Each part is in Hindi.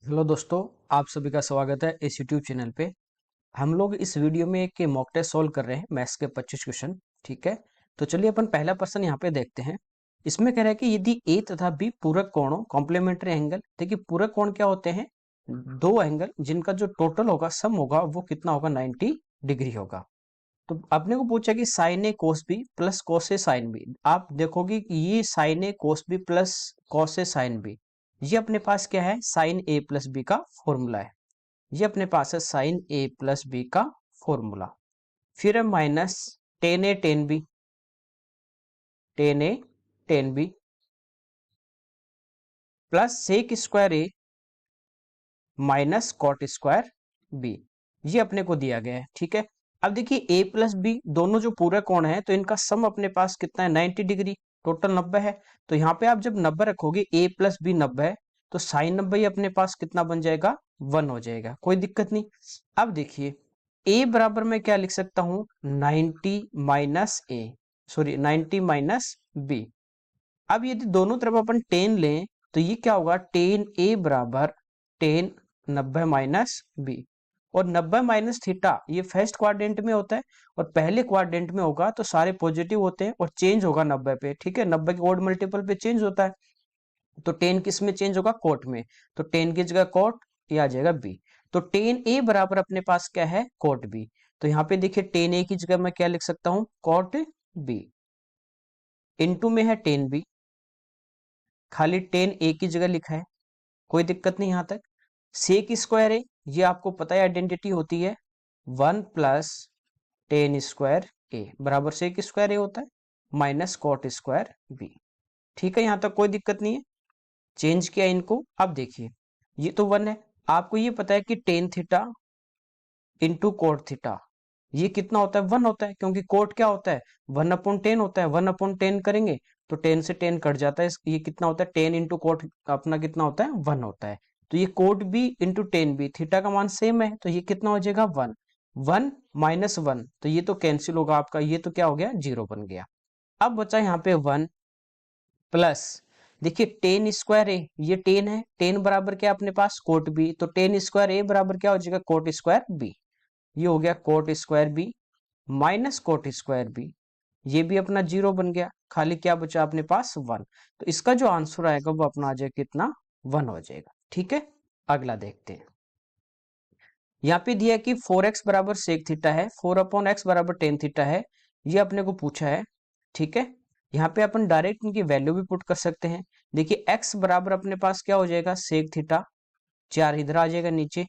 हेलो दोस्तों, आप सभी का स्वागत है इस यूट्यूब चैनल पे। हम लोग इस वीडियो में एक मॉक टेस्ट सॉल्व कर रहे हैं मैथ्स के 25 क्वेश्चन। ठीक है, तो चलिए अपन पहला प्रश्न यहाँ पे देखते हैं। इसमें कह रहा है कि यदि ए तथा बी पूरक कोणों कॉम्प्लीमेंट्री एंगल, देखिए पूरक कोण क्या होते हैं? दो एंगल जिनका जो टोटल होगा, सम होगा, वो कितना होगा? 90 डिग्री होगा। तो आपने को पूछा कि sine A cos B plus cos A sine B. आप देखोगे कि ये sine A cos B plus cos A sine B, ये अपने पास क्या है? साइन ए प्लस बी का फॉर्मूला है। ये अपने पास है साइन ए प्लस बी का फॉर्मूला। फिर है minus tan A tan B, tan A tan B plus sec square A minus cot square B. ये अपने को दिया गया है। ठीक है, अब देखिए ए प्लस बी दोनों जो पूरे कोण है, तो इनका सम अपने पास कितना है? 90 डिग्री, टोटल 90 है। तो यहाँ पे आप जब 90 रखोगे, ए प्लस बी 90 है, तो साइन 90 ही अपने पास कितना बन जाएगा? 1 हो जाएगा, कोई दिक्कत नहीं। अब देखिए ए बराबर में क्या लिख सकता हूं? 90 माइनस ए, सॉरी 90 माइनस बी। अब यदि दोनों तरफ अपन टेन लें, तो ये क्या होगा? टेन ए बराबर टेन 90 माइनस बी। और 90 माइनस थीटा ये फर्स्ट क्वाड्रेंट में होता है, और पहले क्वाड्रेंट में होगा तो सारे पॉजिटिव होते हैं, और चेंज होगा 90 पे। ठीक है, 90 के ओड मल्टीपल पे चेंज होता है। तो टेन किस में चेंज होगा? कोट में। तो टेन की जगह कोट, ये आ जाएगा बी। तो टेन ए बराबर अपने पास क्या है? Cot B. तो यहाँ पे देखिए टेन ए की जगह मैं क्या लिख सकता हूँ? Coat B. इनटू में है टेन बी, खाली टेन ए की जगह लिखा है, कोई दिक्कत नहीं यहां तक। सेक स्क्वायर है, ये आपको पता है आइडेंटिटी होती है, 1 प्लस टेन स्क्वायर ए बराबर सेक स्क्वायर ए होता है, माइनस कॉट स्क्वायर बी। ठीक है, यहां तक कोई दिक्कत नहीं है। चेंज किया इनको। अब देखिए ये तो 1 है, आपको ये पता है कि tan theta into cot theta ये कितना होता है? 1 होता है, क्योंकि कोट क्या होता है? 1/10 होता है। 1/10 करेंगे तो 10 से 10 कट जाता है, ये कितना होता है? 10 इंटू कोट अपना कितना होता है? 1 होता है। तो ये cot B into tan B, थीटा का मान सेम है, तो ये कितना हो जाएगा? 1। 1 माइनस 1, तो ये तो कैंसिल होगा आपका, ये तो क्या हो गया? 0 बन गया। अब बचा यहाँ पे 1 प्लस, देखिए टेन स्क्वायर ए, ये 10 है, 10 बराबर क्या अपने पास? Cot B. तो टेन स्क्वायर ए बराबर क्या हो जाएगा? Cot square B. ये हो गया cot square B minus cot square B, ये भी अपना 0 बन गया। खाली क्या बचा अपने पास? 1। तो इसका जो आंसर आएगा वो अपना आ जाएगा कितना? 1 हो जाएगा। ठीक है, अगला देखते हैं। यहाँ पे दिया है कि 4x बराबर सेक थीटा है, 4/x बराबर टेन थीटा है, ये अपने को पूछा है। ठीक है, यहाँ पे अपन डायरेक्ट इनकी वैल्यू भी पुट कर सकते हैं। देखिए x बराबर अपने पास क्या हो जाएगा? सेक थीटा, 4 इधर आ जाएगा नीचे।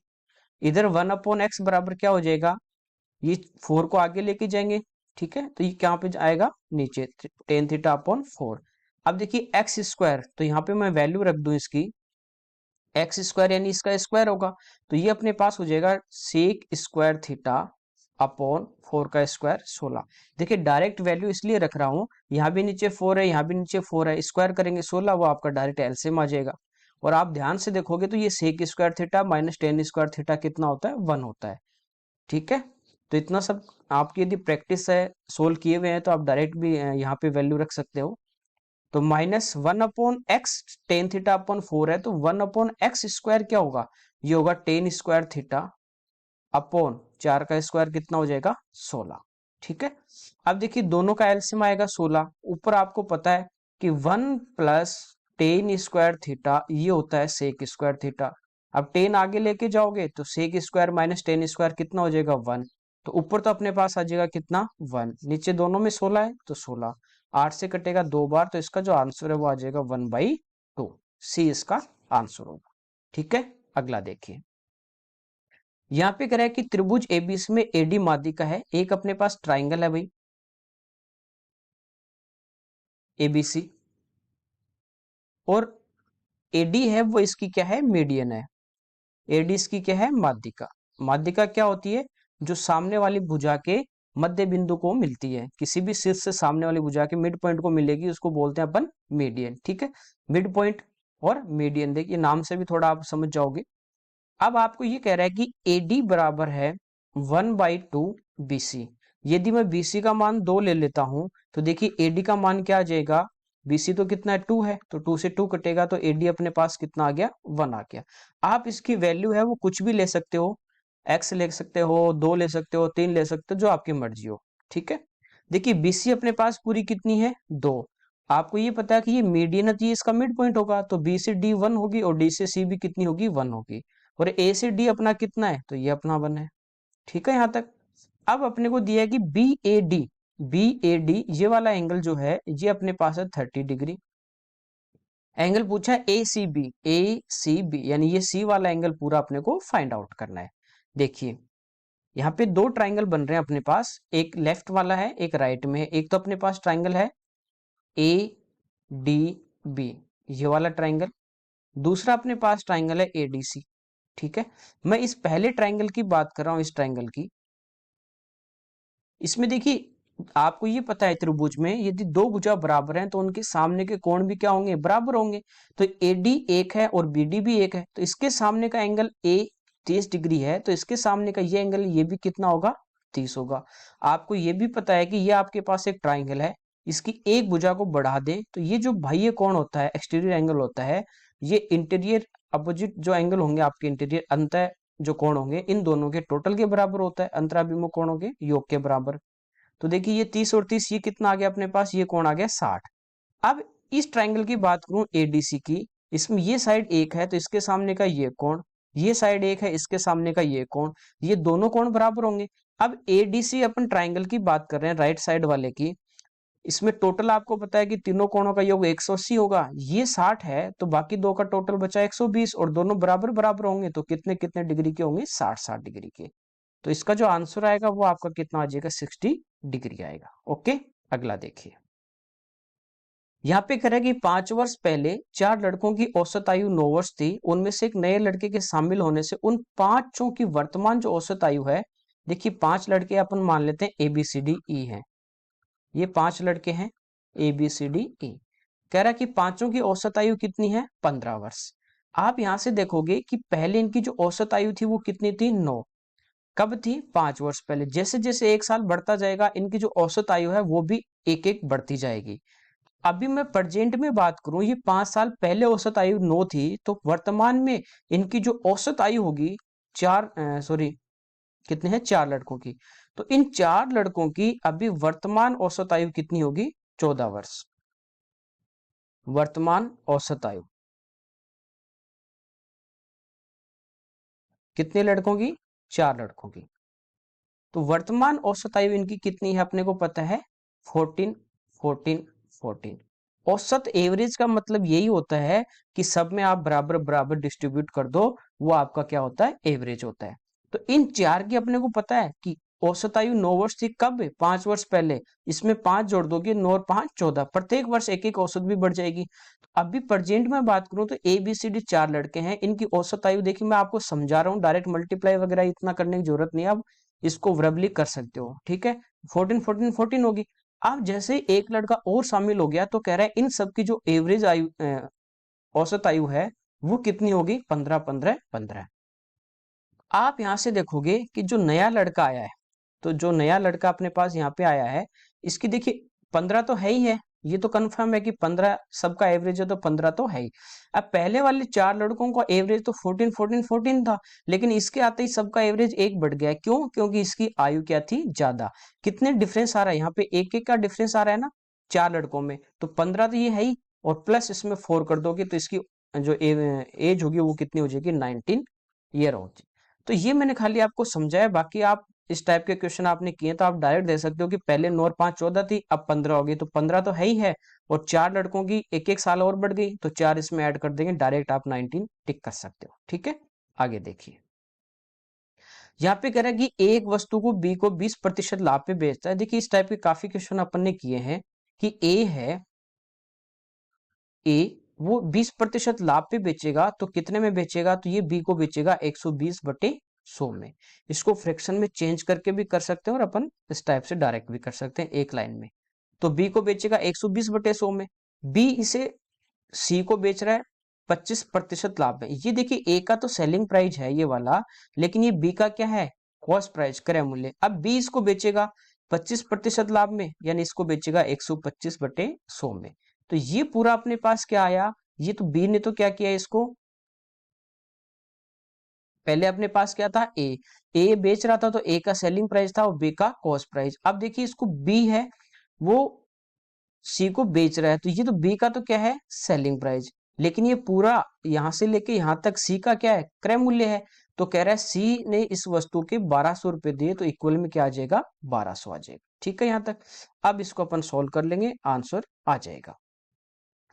इधर 1/x बराबर क्या हो जाएगा? ये 4 को आगे लेके जाएंगे। ठीक है, तो ये कहाँ पे आएगा? नीचे, टेन थीटा अपॉन 4। अब देखिए एक्स स्क्वायर, तो यहाँ पे मैं वैल्यू रख दूं इसकी, एक्स स्क्वायर यानी इसका स्क्वायर होगा, तो ये अपने पास हो जाएगा सेक स्क्वायर थीटा अपॉन 4 का स्क्वायर 16। देखिए डायरेक्ट वैल्यू इसलिए रख रहा हूं, यहाँ भी नीचे 4 है, यहाँ भी नीचे 4 है, स्क्वायर करेंगे 16, वो आपका डायरेक्ट एलसीएम आ जाएगा। और आप ध्यान से देखोगे तो ये sec square theta minus tan square theta कितना होता है? 1 होता है। ठीक है, तो इतना सब आपकी यदि प्रैक्टिस है, सोल्व किए हुए हैं, तो आप डायरेक्ट भी यहाँ पे वैल्यू रख सकते हो। तो minus 1/x, tan theta upon 4 है, तो 1/x स्क्वायर क्या होगा? ये होगा टेन स्क्वायर थीटा अपॉन 4 का स्क्वायर कितना हो जाएगा? 16। ठीक है, अब देखिए दोनों का एलसीएम आएगा 16। ऊपर आपको पता है कि 1 प्लस टेन स्क्वायर थीटा ये होता है सेक स्क्वायर थीटा। अब 10 आगे लेके जाओगे तो sec square minus tan square कितना हो जाएगा? 1। तो ऊपर तो अपने पास आ जाएगा कितना? 1। नीचे दोनों में 16 है, तो 16 8 से कटेगा 2 बार, तो इसका जो आंसर है वो आ जाएगा 1/2। सी इसका आंसर होगा। ठीक है, अगला देखिए। यहाँ पे कह रहा है कि त्रिभुज एबीसी में एडी माध्यिका है, एक अपने पास ट्राइंगल है भाई एबीसी, और एडी है वो इसकी क्या है? मीडियन है। एडी इसकी क्या है? माध्यिका। माध्यिका क्या होती है? जो सामने वाली भुजा के मध्य बिंदु को मिलती है, किसी भी शीर्ष से सामने वाली भुजा के मिड पॉइंट को मिलेगी, उसको बोलते हैं अपन मीडियन। ठीक है, मिड पॉइंट और मीडियन, देखिए नाम से भी थोड़ा आप समझ जाओगे। अब आपको ये कह रहा है कि एडी बराबर है 1/2 बीसी। यदि मैं बीसी का मान 2 ले लेता हूं, तो देखिए एडी का मान क्या आ जाएगा? BC तो कितना है 2 है, तो 2 से 2 कटेगा तो AD अपने पास कितना आ गया 1 आ गया। आप इसकी वैल्यू है वो कुछ भी ले सकते हो, x ले सकते हो, 2 ले सकते हो, 3 ले सकते हो, जो आपकी मर्जी हो, ठीक है। देखिए BC अपने पास पूरी कितनी है 2। आपको ये पता है कि ये मीडियन है तो ये इसका मिड पॉइंट होगा, तो B से D 1 होगी और D से C भी कितनी होगी 1 होगी, और A से D अपना कितना है तो ये अपना 1 है, ठीक है यहाँ तक। अब अपने को दिया है कि BAD ये वाला एंगल जो है ये अपने पास है 30 डिग्री। एंगल पूछा है ACB यानी ये C वाला एंगल पूरा अपने को फाइंड आउट करना है। देखिए यहाँ पे दो ट्राइंगल बन रहे हैं अपने पास, एक लेफ्ट वाला है एक राइट में है। एक तो अपने पास ट्राइंगल है ADB ये वाला ट्राइंगल, दूसरा अपने पास ट्राइंगल है ADC, ठीक है। मैं इस पहले ट्राइंगल की बात कर रहा हूं, इस ट्राइंगल की। इसमें देखिए आपको ये पता है त्रिभुज में यदि दो भुजा बराबर हैं तो उनके सामने के कोण भी क्या होंगे बराबर होंगे। तो AD एक है और BD भी एक है, तो इसके सामने का एंगल A 30 डिग्री है, तो इसके सामने का ये एंगल ये भी कितना होगा 30 होगा। आपको ये भी पता है कि ये आपके पास एक ट्राइंगल है, इसकी एक भुजा को बढ़ा दें तो ये जो बाह्य कोण होता है एक्सटीरियर एंगल होता है, ये इंटीरियर अपोजिट जो एंगल होंगे आपके इंटीरियर अंत जो कोण होंगे इन दोनों के टोटल के बराबर होता है, अंतराभिमुख कोणों के योग के बराबर। तो देखिए ये 30 और 30 ये कितना आ गया अपने पास, ये कोण आ गया 60। अब इस ट्राइंगल की बात करूं ADC की, इसमें ये साइड एक है तो इसके सामने का ये कोण, ये साइड एक है इसके सामने का ये कोण, ये दोनों कोण बराबर होंगे। अब ADC अपन ट्राइंगल की बात कर रहे हैं राइट साइड वाले की, इसमें टोटल आपको पता है कि तीनों कोणों का योग 180 होगा, ये 60 है तो बाकी दो का टोटल बचा 120 और दोनों बराबर बराबर होंगे तो कितने कितने डिग्री के होंगे 60-60 डिग्री के। तो इसका जो आंसर आएगा वो आपका कितना आ जाएगा 60 डिग्री आएगा। ओके अगला देखिए, यहाँ पे कह रहा है कि 5 वर्ष पहले 4 लड़कों की औसत आयु 9 वर्ष थी, उनमें से एक नए लड़के के शामिल होने से उन पांचों की वर्तमान जो औसत आयु है, देखिए 5 लड़के अपन मान लेते हैं ABCDE हैं, ये 5 लड़के हैं ABCDE। कह रहा है कि पांचों की औसत आयु कितनी है 15 वर्ष। आप यहां से देखोगे कि पहले इनकी जो औसत आयु थी वो कितनी थी 9, कब थी 5 वर्ष पहले। जैसे जैसे एक साल बढ़ता जाएगा इनकी जो औसत आयु है वो भी एक एक बढ़ती जाएगी। अभी मैं प्रेजेंट में बात करूं, ये 5 साल पहले औसत आयु 9 थी, तो वर्तमान में इनकी जो औसत आयु होगी कितने हैं 4 लड़कों की, तो इन 4 लड़कों की अभी वर्तमान औसत आयु कितनी होगी 14 वर्ष। वर्तमान औसत आयु कितने लड़कों की 4 लड़कों की, तो वर्तमान औसत आयु इनकी कितनी है अपने को पता है 14 14 14। औसत एवरेज का मतलब यही होता है कि सब में आप बराबर बराबर डिस्ट्रीब्यूट कर दो, वो आपका क्या होता है एवरेज होता है। तो इन 4 की अपने को पता है कि औसत आयु 9 वर्ष थी, कब 5 वर्ष पहले, इसमें 5 जोड़ दोगे 9 और 5 14, प्रत्येक वर्ष एक एक औसत भी बढ़ जाएगी। तो अभी प्रेजेंट में बात करूं तो ABCD 4 लड़के हैं, इनकी औसत आयु देखिए मैं आपको समझा रहा हूँ, डायरेक्ट मल्टीप्लाई वगैरह इतना करने की जरूरत नहीं है, अब इसको वर्बली कर सकते हो, ठीक है। 14 14 14 होगी। अब जैसे एक लड़का और शामिल हो गया तो कह रहा है इन सब की जो एवरेज आयु औसत आयु है वो कितनी होगी 15 15 15। आप यहां से देखोगे कि जो नया लड़का आया है, तो जो नया लड़का अपने पास यहाँ पे आया है, इसकी देखिए 15 तो है ही है, ये तो कंफर्म है कि 15 सबका एवरेज है तो 15 तो है ही। अब पहले वाले 4 लड़कों का एवरेज तो 14 14 14 था, लेकिन इसके आते ही सबका एवरेज एक बढ़ गया, क्यों, क्योंकि इसकी आयु क्या थी ज्यादा। कितने डिफरेंस आ रहा है यहाँ पे, एक एक का डिफरेंस आ रहा है ना 4 लड़कों में, तो 15 तो ये है ही, और प्लस इसमें 4 कर दोगे तो इसकी जो एज होगी वो कितनी हो जाएगी 19 ईयर होगी। तो ये मैंने खाली आपको समझाया, बाकी आप इस टाइप के क्वेश्चन आपने किए तो आप डायरेक्ट दे सकते हो कि पहले 9 और 5 14 थी अब 15 हो गई, तो 15 तो है ही है, और 4 लड़कों की एक एक साल और बढ़ गई तो 4 इसमें ऐड कर देंगे, डायरेक्ट आप 19 टिक कर सकते हो, ठीक है। आगे देखिए, यहाँ पे कह रहा है कि एक वस्तु को B को 20% लाभ पे बेचता है। देखिए इस टाइप के काफी क्वेश्चन अपन ने किए हैं कि ए वो 20% लाभ पे बेचेगा, तो कितने में बेचेगा, तो ये B को बेचेगा 120/100 में। इसको फ्रैक्शन में चेंज करके भी कर सकते हैं और अपन इस टाइप से डायरेक्ट भी कर सकते हैं एक लाइन में। तो B को बेचेगा 120/100 में, B इसे C को बेच रहा है 25% लाभ में। ये देखिए A का तो सेलिंग प्राइस है ये वाला, लेकिन ये B का क्या है कॉस्ट प्राइस क्रय मूल्य। अब B इसको बेचेगा 25% लाभ में, यानी इसको बेचेगा 125/100 में। तो ये पूरा अपने पास क्या आया, ये तो बी ने तो क्या किया इसको, पहले अपने पास क्या था, ए बेच रहा था तो ए का सेलिंग प्राइस था और बी का कॉस्ट प्राइस। अब देखिए इसको बी है वो सी को बेच रहा है, तो ये तो बी का तो क्या है, सेलिंग प्राइस, लेकिन ये पूरा यहां से लेके यहां तक सी का क्या है, क्रय मूल्य है। तो कह रहा है सी ने इस वस्तु के 1200 रुपए दिए, तो इक्वल में क्या आ जाएगा, 1200 आ जाएगा। ठीक है यहां तक। अब इसको अपन सोल्व कर लेंगे, आंसर आ जाएगा।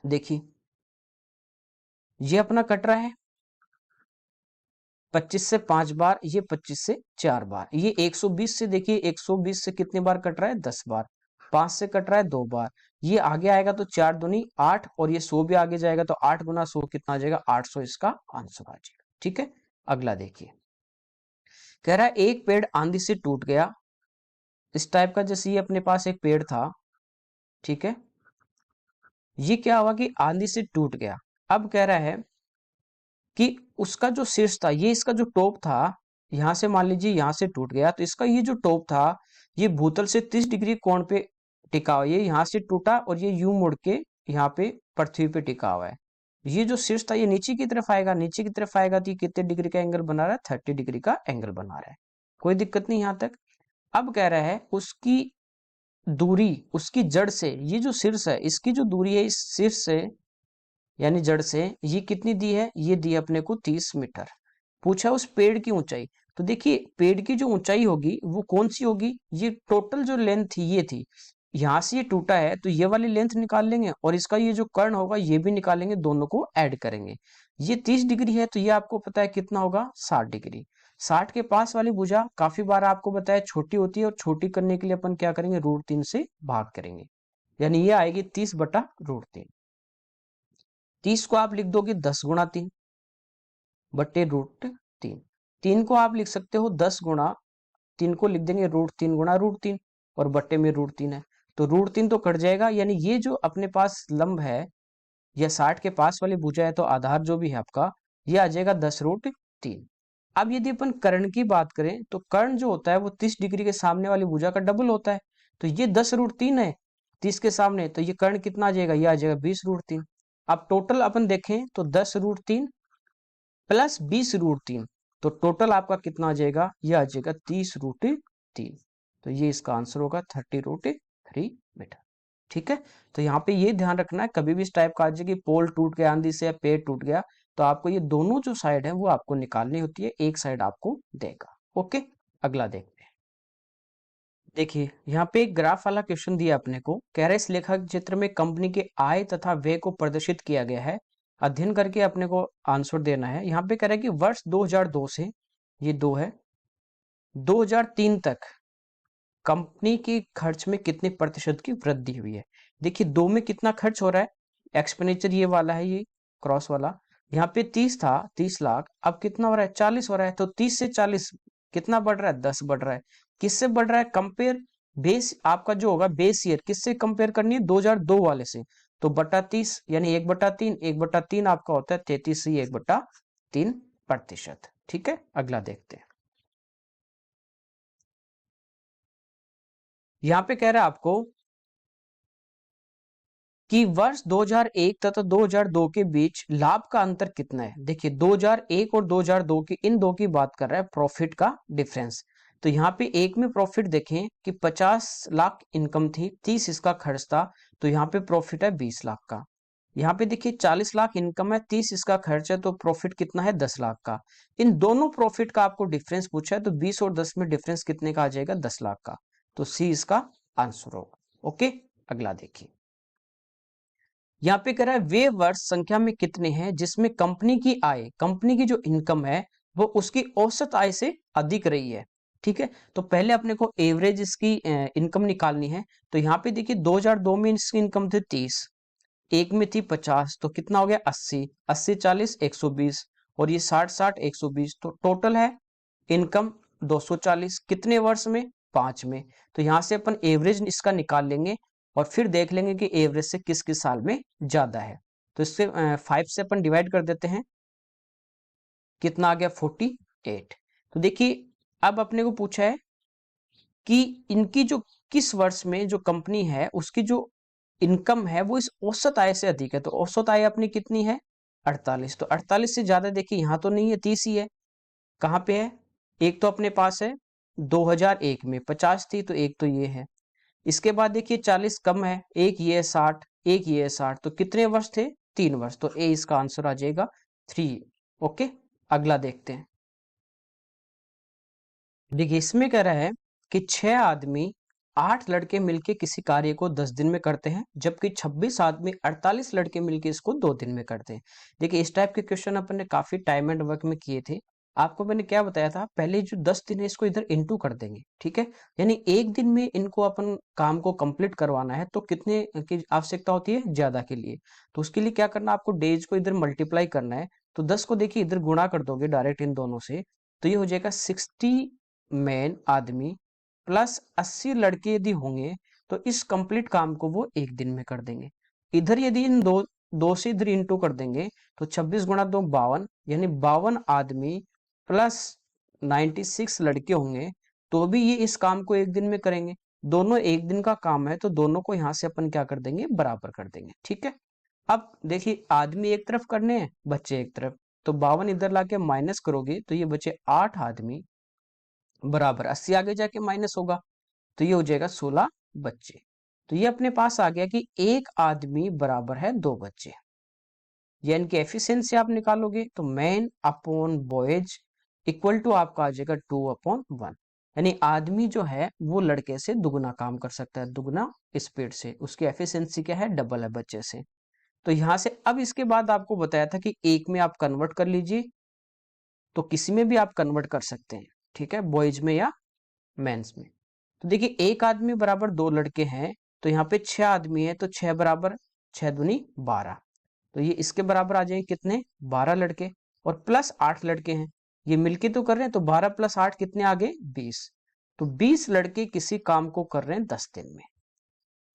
देखिए ये अपना कट रहा है 25 से 5 बार, ये 25 से 4 बार, ये 120 से, देखिए 120 से कितने बार कट रहा है, 10 बार, 5 से कट रहा है 2 बार, ये आगे आएगा तो 4 दूनी 8, और ये 100 भी आगे जाएगा तो 8 गुना 100 कितना आ जाएगा, 800 इसका आंसर आ जाएगा। ठीक है, अगला देखिए, कह रहा है एक पेड़ आंधी से टूट गया, इस टाइप का, जैसे ये अपने पास एक पेड़ था, ठीक है, ये क्या हुआ कि आंधी से टूट गया। अब कह रहा है कि उसका जो शीर्ष था, ये इसका जो टॉप था, यहां से मान लीजिए यहां से टूट गया, तो इसका ये जो टॉप था ये भूतल से 30 डिग्री कोण पे टिका हुआ, ये यहां से टूटा और ये यूं मुड़ के यहाँ पे पृथ्वी पे टिका हुआ है। ये जो शीर्ष था ये नीचे की तरफ आएगा, नीचे की तरफ आएगा तो ये कितने डिग्री का एंगल बना रहा है, 30 डिग्री का एंगल बना रहा है, कोई दिक्कत नहीं यहां तक। अब कह रहा है उसकी दूरी, उसकी जड़ से, ये जो शीर्ष है इसकी जो दूरी है इस शीर्ष से यानी जड़ से, ये कितनी दी है, ये दी है अपने को 30 मीटर। पूछा उस पेड़ की ऊंचाई, तो देखिए पेड़ की जो ऊंचाई होगी वो कौन सी होगी, ये टोटल जो लेंथ थी ये थी, यहां से ये टूटा है तो ये वाली लेंथ निकाल लेंगे और इसका ये जो कर्ण होगा ये भी निकालेंगे, दोनों को ऐड करेंगे। ये 30 डिग्री है तो ये आपको पता है कितना होगा, 60 डिग्री। 60 के पास वाली भुजा काफी बार आपको बताया छोटी होती है, और छोटी करने के लिए अपन क्या करेंगे, √3 से भाग करेंगे, यानी ये आएगी 30/√3। 30 को आप लिख दोगे 10 × 3 बट्टे √3। 3 को आप लिख सकते हो 10 × 3 को लिख देंगे √3 × √3, और बट्टे में √3 है, तो √3 तो कट जाएगा, यानी ये जो अपने पास लंब है या 60 के पास वाली भुजा है, तो आधार जो भी है आपका ये आ जाएगा 10√3। अब यदि अपन कर्ण की बात करें तो कर्ण जो होता है वो 30 डिग्री के सामने वाली भुजा का डबल होता है, तो ये 10√3 है 30 के सामने, तो ये कर्ण कितना आ जाएगा, ये आ जाएगा 20√3। अब टोटल अपन देखें तो 10√3 प्लस 20√3, तो टोटल आपका कितना आ जाएगा, ये आ जाएगा 30√3, तो ये इसका आंसर होगा 30√3 मीटर। ठीक है, तो यहाँ पे ये ध्यान रखना है, कभी भी इस टाइप का आ जाए कि पोल टूट गया आंधी से या पेड़ टूट गया, तो आपको ये दोनों जो साइड है वो आपको निकालनी होती है, एक साइड आपको देगा। ओके, अगला देखते हैं। देखिए यहाँ पे एक ग्राफ वाला क्वेश्चन दिया अपने को, कह रहे इस लेखा चित्र में कंपनी के आय तथा व्यय को प्रदर्शित किया गया है, अध्ययन करके अपने को आंसर देना है। यहाँ पे कह रहा है कि वर्ष 2002 से, ये 2 है, 2003 तक कंपनी के खर्च में कितने प्रतिशत की वृद्धि हुई है। देखिए 2 में कितना खर्च हो रहा है, एक्सपेंडिचर ये वाला है, ये क्रॉस वाला, यहाँ पे 30 था, 30 लाख, अब कितना हो रहा है, 40 हो रहा है, तो 30 से 40 कितना बढ़ रहा है, 10 बढ़ रहा है। किससे बढ़ रहा है, कंपेयर बेस आपका जो होगा बेस ईयर किससे कंपेयर करनी है, 2002 वाले से, तो बटा 30 यानी 1/3, 1/3 आपका होता है 33 से 1/3%। ठीक है, अगला देखते हैं। यहाँ पे कह रहा है आपको कि वर्ष 2001 तथा 2002 के बीच लाभ का अंतर कितना है। देखिए 2001 और 2002 की, इन दो की बात कर रहा है, प्रॉफिट का डिफरेंस। तो यहाँ पे एक में प्रॉफिट देखें कि 50 लाख इनकम थी, 30 इसका खर्च था, तो यहाँ पे प्रॉफिट है 20 लाख का। यहाँ पे देखिए 40 लाख इनकम है, 30 इसका खर्च है, तो प्रॉफिट कितना है, 10 लाख का। इन दोनों प्रॉफिट का आपको डिफरेंस पूछा है, तो 20 और 10 में डिफरेंस कितने का आ जाएगा, 10 लाख का, तो सी इसका आंसर होगा। ओके, अगला देखिए। यहाँ पे कह रहा है वे वर्ष संख्या में कितने हैं जिसमें कंपनी की आय, कंपनी की जो इनकम है वो उसकी औसत आय से अधिक रही है। ठीक है, तो पहले अपने को एवरेज इसकी इनकम निकालनी है। तो यहाँ पे देखिए 2002 में इसकी इनकम थी 30, एक में थी 50, तो कितना हो गया 80, 80 40 120, और ये 60 60 120, तो टोटल है इनकम 240, कितने वर्ष में, 5 में। तो यहाँ से अपन एवरेज इसका निकाल लेंगे और फिर देख लेंगे कि एवरेज से किस किस साल में ज्यादा है। तो इससे 5 से अपन डिवाइड कर देते हैं, कितना आ गया 48। तो देखिए अब अपने को पूछा है कि इनकी जो किस वर्ष में जो कंपनी है उसकी जो इनकम है वो इस औसत आय से अधिक है, तो औसत आय अपनी कितनी है 48, तो 48 से ज्यादा देखिए यहाँ तो नहीं है, 30 ही है। कहाँ पे है, एक तो अपने पास है 2001 में 50 थी, तो एक तो ये है। इसके बाद देखिए 40 कम है, एक ये है 60, एक ये है 60, तो कितने वर्ष थे 3 वर्ष, तो ए इसका आंसर आ जाएगा 3। ओके, अगला देखते हैं। देखिए इसमें कह रहा है कि 6 आदमी 8 लड़के मिलके किसी कार्य को 10 दिन में करते हैं, जबकि 26 आदमी 48 लड़के मिलके इसको 2 दिन में करते हैं। देखिए इस टाइप के क्वेश्चन अपन ने काफी टाइम एंड वर्क में किए थे। आपको मैंने क्या बताया था, पहले जो 10 दिन है इसको इधर इंटू कर देंगे, ठीक है। यानी एक दिन में इनको अपन काम को कंप्लीट करवाना है, तो कितने की आवश्यकता होती है, ज्यादा के लिए। तो उसके लिए क्या करना, आपको डेज को इधर मल्टीप्लाई करना है। तो 10 को देखिए इधर गुणा कर दोगे डायरेक्ट इन दोनों से, तो ये हो जाएगा 60 मैन आदमी प्लस 80 लड़के यदि होंगे, तो इस कंप्लीट काम को वो एक दिन में कर देंगे। इधर यदि इन दो दो से इधर इंटू कर देंगे, तो 26 गुणा 2 52, यानी 52 आदमी प्लस 96 लड़के होंगे, तो भी ये इस काम को एक दिन में करेंगे। दोनों एक दिन का काम है, तो दोनों को यहां से अपन क्या कर देंगे, बराबर कर देंगे, ठीक है। अब देखिए आदमी एक तरफ करने हैं, बच्चे एक तरफ, तो 52 इधर लाके माइनस करोगे तो ये बचे 8 आदमी बराबर 80 आगे जाके माइनस होगा, तो ये हो जाएगा 16 बच्चे। तो ये अपने पास आ गया कि एक आदमी बराबर है 2 बच्चे। ये इनकी एफिशिएंसी आप निकालोगे तो man upon boys equal to आपका आ जाएगा 2/1, यानी आदमी जो है वो लड़के से दुगना काम कर सकता है, दुगना स्पीड से। उसकी एफिशिएंसी क्या है, डबल है बच्चे से। तो यहां से अब इसके बाद आपको बताया था कि एक में आप कन्वर्ट कर लीजिए, तो किसी में भी आप कन्वर्ट कर सकते हैं, ठीक है, बॉयज में या मेंस में। तो देखिए एक आदमी बराबर 2 लड़के हैं, तो यहाँ पे 6 आदमी है, तो 6 बराबर 6 दूनी 12, तो ये इसके बराबर आ जाएंगे कितने, 12 लड़के, और प्लस 8 लड़के हैं, ये मिलके तो कर रहे हैं, तो 12 + 8 कितने आ गए 20, तो 20 लड़के किसी काम को कर रहे हैं 10 दिन में।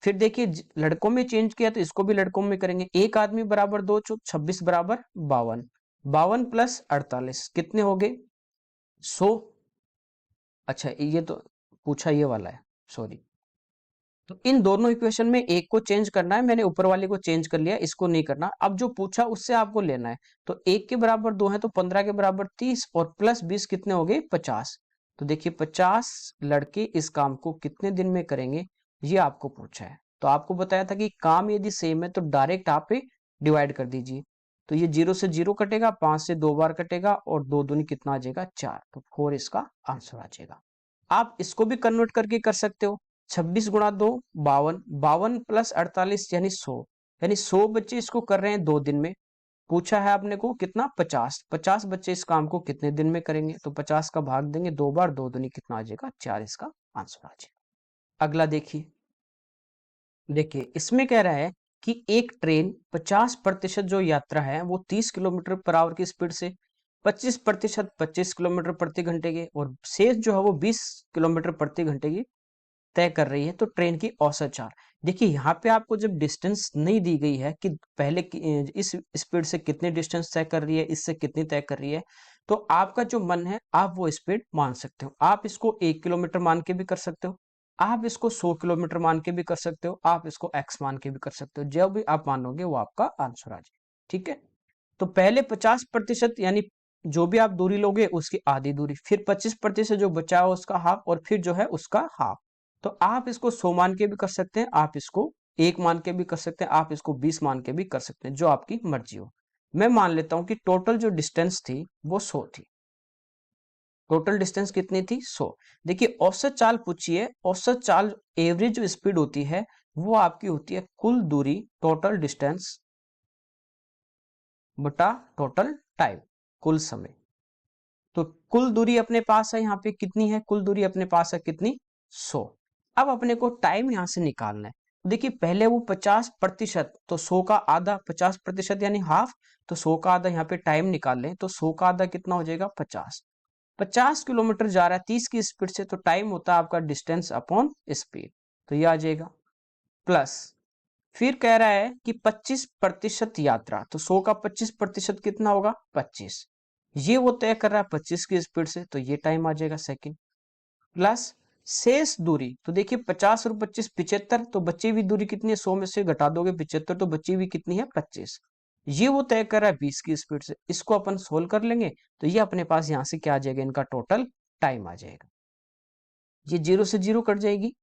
फिर देखिए लड़कों में चेंज किया तो इसको भी लड़कों में करेंगे, एक आदमी बराबर 2, 26 बराबर 52, 52 + 48 कितने हो गए 100। अच्छा ये तो पूछा ये वाला है, सॉरी। तो इन दोनों इक्वेशन में एक को चेंज करना है, मैंने ऊपर वाले को चेंज कर लिया, इसको नहीं करना। अब जो पूछा उससे आपको लेना है, तो 1 के बराबर 2 है, तो 15 के बराबर 30, और प्लस 20 कितने हो गए 50। तो देखिए 50 लड़के इस काम को कितने दिन में करेंगे, ये आपको पूछा है। तो आपको बताया था कि काम यदि सेम है तो डायरेक्ट आप डिवाइड कर दीजिए। तो ये 0 से 0 कटेगा, 5 से 2 बार कटेगा, और 2 दूनी कितना आ जाएगा 4, तो 4 इसका आंसर आ जाएगा। आप इसको भी कन्वर्ट करके कर सकते हो, 26 गुणा 2 52, 52 + 48 यानी 100, यानी 100 बच्चे इसको कर रहे हैं 2 दिन में। पूछा है आपने को कितना 50, 50 बच्चे इस काम को कितने दिन में करेंगे, तो 50 का भाग देंगे 2 बार, 2 दूनी कितना आ जाएगा 4, इसका आंसर आ जाएगा। अगला देखिए, देखिए इसमें कह रहा है कि एक ट्रेन 50% जो यात्रा है वो 30 किलोमीटर/आवर की स्पीड से, 25% 25 किलोमीटर प्रति घंटे के, और शेष जो है वो 20 किलोमीटर प्रति घंटे की तय कर रही है, तो ट्रेन की औसत चाल। देखिए यहाँ पे आपको जब डिस्टेंस नहीं दी गई है कि पहले इस स्पीड से कितनी डिस्टेंस तय कर रही है, इससे कितनी तय कर रही है, तो आपका जो मन है आप वो स्पीड मान सकते हो। आप इसको 1 किलोमीटर मान के भी कर सकते हो, आप इसको 100 किलोमीटर मान के भी कर सकते हो, आप इसको x मान के भी कर सकते हो, जो भी आप मानोगे वो आपका आंसर आ जाए, ठीक है। तो पहले 50% यानी जो भी आप दूरी लोगे उसकी आधी दूरी, फिर 25% जो बचा है उसका हाफ, और फिर जो है उसका हाफ। तो आप इसको 100 मान के भी कर सकते हैं, आप इसको 1 मान के भी कर सकते हैं, आप इसको 20 मान के भी कर सकते हैं, जो आपकी मर्जी हो। मैं मान लेता हूं कि टोटल जो डिस्टेंस थी वो 100 थी। टोटल डिस्टेंस कितनी थी 100। देखिए औसत चाल पूछी है, औसत चाल एवरेज जो स्पीड होती है वो आपकी होती है कुल दूरी, टोटल डिस्टेंस बटा टोटल टाइम, कुल समय। तो कुल दूरी अपने पास है, यहाँ पे कितनी है, कुल दूरी अपने पास है कितनी 100। अब अपने को टाइम यहां से निकालना है। देखिए पहले वो 50%, तो 100 का आधा 50% यानी हाफ, तो 100 का आधा यहाँ पे टाइम निकाल लें, तो 100 का आधा कितना हो जाएगा 50। 50 किलोमीटर जा रहा है 30 की स्पीड से, तो टाइम होता है आपका डिस्टेंस अपॉन स्पीड, तो ये आ जाएगा। प्लस फिर कह रहा है कि 25% यात्रा, तो 100 का 25% कितना होगा 25, ये वो तय कर रहा है 25 की स्पीड से, तो ये टाइम आ जाएगा सेकंड। प्लस शेष दूरी, तो देखिए 50 और 25 75, तो बची हुई दूरी कितनी है, 100 में से घटा दोगे 75, तो बची हुई कितनी है 25। ये वो तय कर रहा है 20 की स्पीड से। इसको अपन सोल्व कर लेंगे तो ये अपने पास यहाँ से क्या आ जाएगा, इनका टोटल टाइम आ जाएगा। ये 0 से 0 कट जाएगी,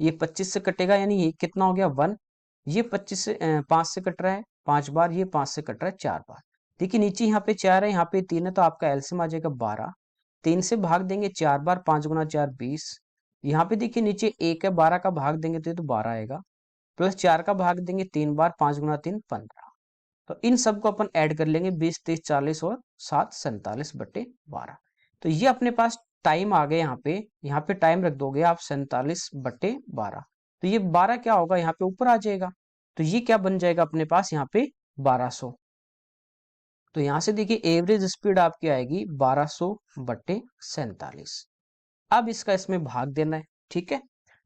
ये 25 से कटेगा, यानी ये कितना हो गया 1। ये 25 से 5 से कट रहा है 5 बार, ये 5 से कट रहा है 4 बार। देखिए नीचे यहाँ पे 4 है, यहाँ पे 3 है, तो आपका एलसीएम आ जाएगा 12। 3 से भाग देंगे 4 बार, 5 गुना 4 20। यहाँ पे देखिए नीचे 1 है, 12 का भाग देंगे तो ये तो 12 आएगा, प्लस 4 का भाग देंगे 3 बार, 5 गुना 3 15। तो इन सबको अपन ऐड कर लेंगे, 20 30 40 और 7 47/12। तो ये अपने पास टाइम आ गया। यहाँ पे टाइम रख दोगे आप 47/12। तो ये 12 क्या होगा, यहाँ पे ऊपर आ जाएगा, तो ये क्या बन जाएगा अपने पास यहाँ पे 1200। तो यहाँ से देखिए एवरेज स्पीड आपकी आएगी 1200/47। अब इसका इसमें भाग देना है, ठीक है।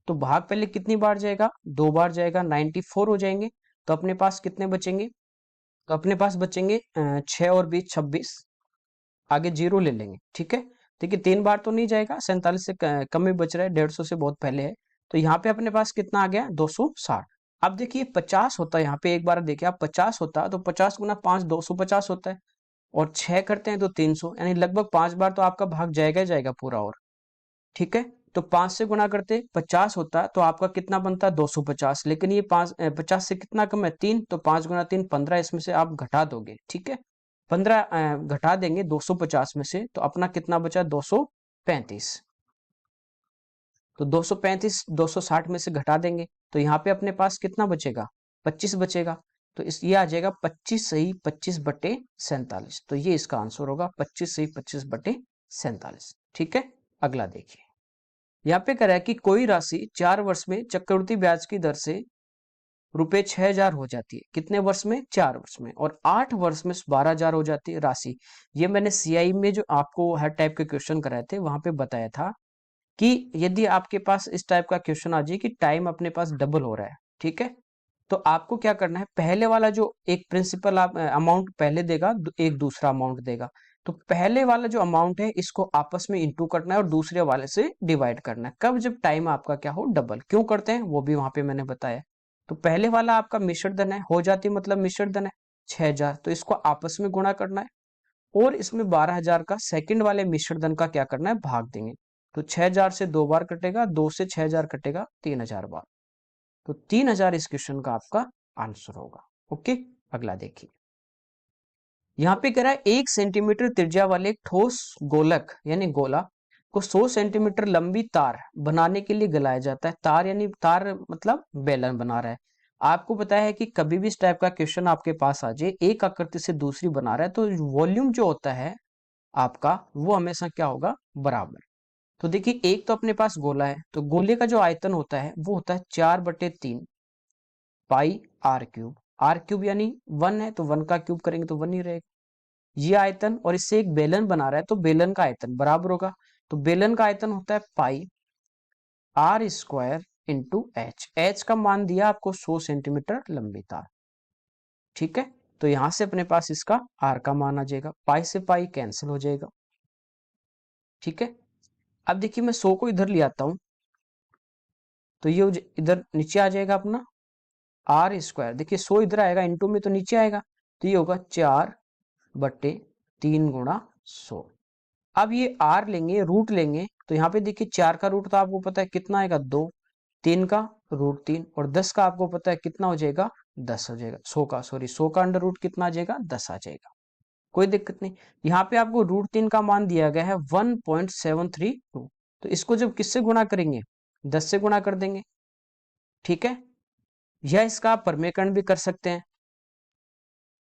तो भाग पहले कितनी बार जाएगा, 2 बार जाएगा, 94 हो जाएंगे। तो अपने पास कितने बचेंगे, तो अपने पास बचेंगे 6 और 20 26, आगे 0 ले लेंगे, ठीक है। देखिए 3 बार तो नहीं जाएगा, 47 से कम में बच रहा है, 150 से बहुत पहले है। तो यहाँ पे अपने पास कितना आ गया 260। अब देखिए 50 होता है, यहाँ पे एक बार देखिए आप 50 होता है तो 50 गुना 5 250 होता है, और 6 करते हैं तो 300, यानी लगभग 5 बार तो आपका भाग जाएगा ही जाएगा पूरा। और ठीक है, तो 5 से गुना करते 50 होता है तो आपका कितना बनता है 250, लेकिन ये 50 से कितना कम है 3, तो 5 गुना 3 15, इसमें से आप घटा दोगे, ठीक है। 15 घटा देंगे 250 में से, तो अपना कितना बचा 235। तो 235 260 में से घटा देंगे, तो यहाँ पे अपने पास कितना बचेगा 25 बचेगा। तो इस ये आ जाएगा 25 सही 25/47। तो ये इसका आंसर होगा 25 सही 25/47, ठीक है। अगला देखिए, यहाँ पे कह रहा है कि कोई राशि 4 वर्ष में चक्रवृद्धि ब्याज की दर से रुपए 6000 हो जाती है, कितने वर्ष में 4 वर्ष में, और 8 वर्ष में 12000 हो जाती है राशि। ये मैंने सीआई में जो आपको हर टाइप के क्वेश्चन कराए थे वहां पे बताया था कि यदि आपके पास इस टाइप का क्वेश्चन आ जाए कि टाइम अपने पास डबल हो रहा है, ठीक है, तो आपको क्या करना है, पहले वाला जो एक प्रिंसिपल आप अमाउंट पहले देगा, एक दूसरा अमाउंट देगा, तो पहले वाला जो अमाउंट है इसको आपस में इंटू करना है और दूसरे वाले से डिवाइड करना है। कब, जब टाइम आपका क्या हो डबल। क्यों करते हैं वो भी वहां पे मैंने बताया। तो पहले वाला आपका मिश्र धन है, हो जाती मतलब मिश्र धन है 6000, तो इसको आपस में गुणा करना है, और इसमें 12000 का सेकंड वाले मिश्र धन का क्या करना है भाग देंगे। तो 6000 से 2 बार कटेगा, 2 से 6000 कटेगा 3000 बार, तो 3000 इस क्वेश्चन का आपका आंसर होगा। ओके, अगला देखिए, यहाँ पे कह रहा है 1 सेंटीमीटर त्रिज्या वाले एक ठोस गोलक यानी गोला को 100 सेंटीमीटर लंबी तार बनाने के लिए गलाया जाता है। तार यानी तार मतलब बेलन बना रहा है। आपको पता है कि कभी भी इस टाइप का क्वेश्चन आपके पास आ जाए, एक आकृति से दूसरी बना रहा है, तो वॉल्यूम जो होता है आपका वो हमेशा क्या होगा बराबर। तो देखिए एक तो अपने पास गोला है, तो गोले का जो आयतन होता है वो होता है 4/3 पाई आर क्यूब। आर क्यूब यानी 1 है, तो 1 का क्यूब करेंगे तो 1 ही रहेगा। ये आयतन, और इससे एक बेलन बना रहा है तो बेलन का आयतन बराबर होगा। तो बेलन का आयतन होता है pi R square into H. H का मान दिया आपको 100 सेंटीमीटर लंबी तार, ठीक है। तो यहां से अपने पास इसका आर का मान आ जाएगा, पाई से पाई कैंसिल हो जाएगा, ठीक है। अब देखिए मैं 100 को इधर ले आता हूं, तो ये इधर नीचे आ जाएगा अपना आर स्क्वायर। देखिए 100 इधर आएगा, इंटू में तो नीचे आएगा, तो ये होगा 4/3 गुणा 100। अब ये आर लेंगे, रूट लेंगे, तो यहाँ पे देखिए 4 का रूट तो आपको पता है कितना आएगा 2, 3 का रूट 3, और 10 का आपको पता है कितना हो जाएगा 10 हो जाएगा। 100 का अंडर रूट कितना आ जाएगा 10 आ जाएगा, कोई दिक्कत नहीं। यहाँ पे आपको रूट 3 का मान दिया गया है 1.732, तो इसको जब किससे गुणा करेंगे 10 से गुणा कर देंगे, ठीक है। या इसका आप परमेकरण भी कर सकते हैं।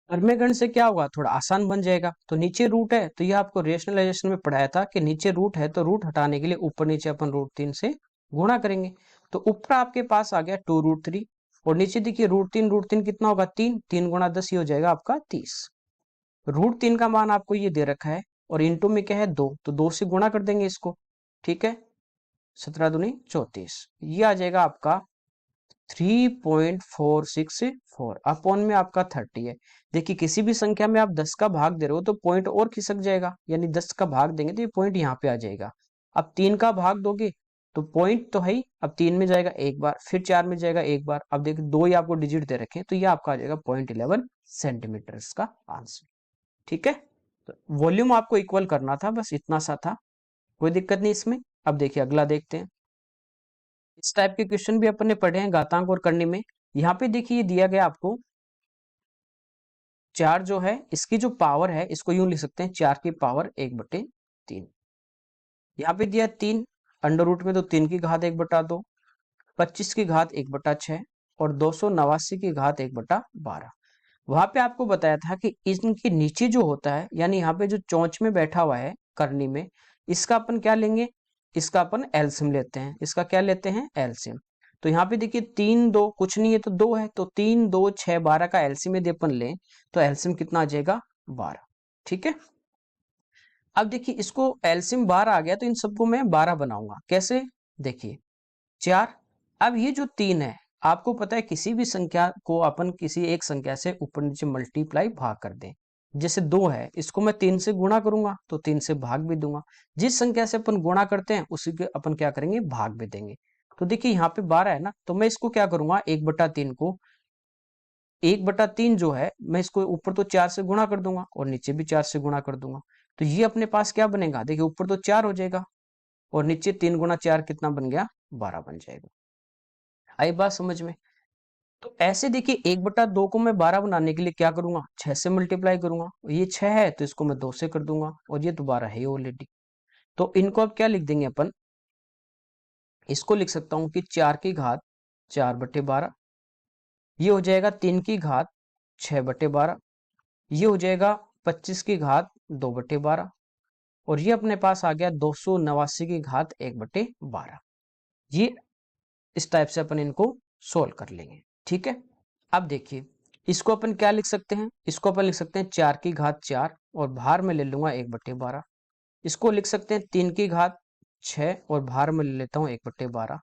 परमेकरण से क्या होगा थोड़ा आसान बन जाएगा। तो नीचे रूट है, तो ये आपको रेशनलाइजेशन में पढ़ाया था कि नीचे रूट है तो रूट हटाने के लिए ऊपर नीचे अपन रूट 3 से गुणा करेंगे। तो ऊपर आपके पास आ गया 2√3, और नीचे देखिए रूट 3 कितना होगा 3, 3 गुणा 10 ही हो जाएगा आपका 30। रूट 3 का मान आपको ये दे रखा है, और इंटू में क्या है 2, तो 2 से गुणा कर देंगे इसको, ठीक है। 17 दूनी 34, ये आ जाएगा आपका 3.464 अपॉन में आपका 30 है। देखिए किसी भी संख्या में आप 10 का भाग दे रहे हो तो पॉइंट और खिसक जाएगा, यानी 10 का भाग देंगे तो ये पॉइंट यहाँ पे आ जाएगा। अब 3 का भाग दोगे तो पॉइंट तो है ही, अब 3 में जाएगा एक बार, फिर 4 में जाएगा एक बार, अब देखिए 2 ही आपको डिजिट दे रखे हैं, तो ये आपका आ जाएगा 0.11 सेंटीमीटर इसका आंसर। ठीक है, तो वॉल्यूम आपको इक्वल करना था, बस इतना सा था, कोई दिक्कत नहीं इसमें। अब देखिए अगला देखते हैं। इस टाइप के क्वेश्चन भी अपन ने पढ़े हैं घातांक और करने में। यहाँ पे देखिए ये दिया गया आपको 4 जो है, इसकी जो पावर है इसको यूं लिख सकते हैं 4 की पावर 1/3। यहाँ पे दिया 3, अंडर रूट में तो 3 की घात 1/2, 25 की घात 1/6 और 289 की घात 1/12। वहां पे आपको बताया था कि इनके नीचे जो होता है, यानी यहाँ पे जो चोंच में बैठा हुआ है करनी में, इसका अपन क्या लेंगे, इसका अपन एलसीएम लेते हैं। इसका क्या लेते हैं, एलसीएम। तो यहाँ पे देखिए 3 2 कुछ नहीं है तो 2 है, तो 3 2 6 12 का एलसीएम यदि अपन लें तो एलसीएम कितना आ जाएगा, 12। ठीक है, अब देखिए इसको एलसीएम 12 आ गया तो इन सबको मैं 12 बनाऊंगा। कैसे, देखिए 4, अब ये जो 3 है, आपको पता है किसी भी संख्या को अपन किसी एक संख्या से ऊपर नीचे मल्टीप्लाई भाग कर दें। जैसे 2 है, इसको मैं 3 से गुणा करूंगा तो 3 से भाग भी दूंगा। जिस संख्या से अपन गुणा करते हैं उसी के अपन क्या करेंगे, भाग भी देंगे। तो देखिए यहाँ पे 12 है ना, तो मैं इसको क्या करूंगा, 1/3 को 1/3 जो है, मैं इसको ऊपर तो 4 से गुणा कर दूंगा और नीचे भी 4 से गुणा कर दूंगा। तो ये अपने पास क्या बनेगा, देखिए ऊपर तो 4 हो जाएगा और नीचे 3 गुणा 4 कितना बन गया, 12 बन जाएगा। आई बात समझ में। तो ऐसे देखिए 1/2 को मैं 12 बनाने के लिए क्या करूंगा, 6 से मल्टीप्लाई करूंगा। ये 6 है तो इसको मैं 2 से कर दूंगा और ये दोबारा है ऑलरेडी। तो इनको अब क्या लिख देंगे अपन, इसको लिख सकता हूं कि 4 की घात 4/12, ये हो जाएगा 3 की घात 6/12, ये हो जाएगा 25 की घात 2/12 और ये अपने पास आ गया 289 की घात 1/12। ये इस टाइप से अपन इनको सोल्व कर लेंगे। ठीक है, अब देखिए इसको अपन क्या लिख सकते हैं, इसको अपन लिख सकते हैं 4 की घात 4 और बाहर में ले लूंगा 1/12। इसको लिख सकते हैं 3 की घात 6 और बाहर में ले लेता हूँ 1/12।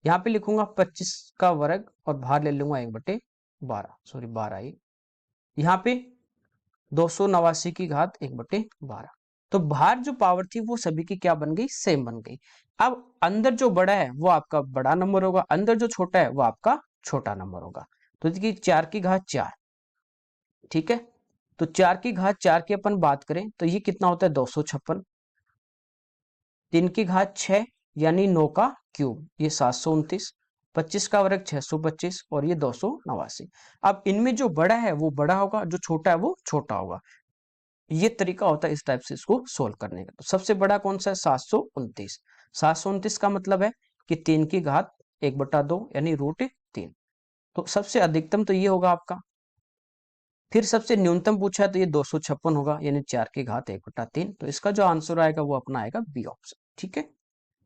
यहाँ पे लिखूंगा 25 का वर्ग और बाहर ले लूंगा 1/12, सॉरी 12 ही। यहाँ पे 289 की घात 1/12। तो बाहर जो पावर थी वो सभी की क्या बन गई, सेम बन गई। अब अंदर जो बड़ा है वो आपका बड़ा नंबर होगा, अंदर जो छोटा है वो आपका छोटा नंबर होगा। तो देखिए 4 की घात 4, ठीक है, तो 4 की घात 4 की अपन बात करें तो ये कितना होता है, 256। 3 की घात 6 यानी 9 का क्यूब, ये 729। 25 का वर्ग 625 और ये 289। अब इनमें जो बड़ा है वो बड़ा होगा, जो छोटा है वो छोटा होगा। ये तरीका होता है इस टाइप से इसको सोल्व करने का। तो सबसे बड़ा कौन सा है, 729। 729 का मतलब है कि 3 की घात 1/2 यानी √3। तो सबसे अधिकतम तो ये होगा आपका। फिर सबसे न्यूनतम पूछा है तो ये 256 होगा यानी 4 की घात 1/3। तो इसका जो आंसर आएगा वो अपना आएगा बी ऑप्शन। ठीक है,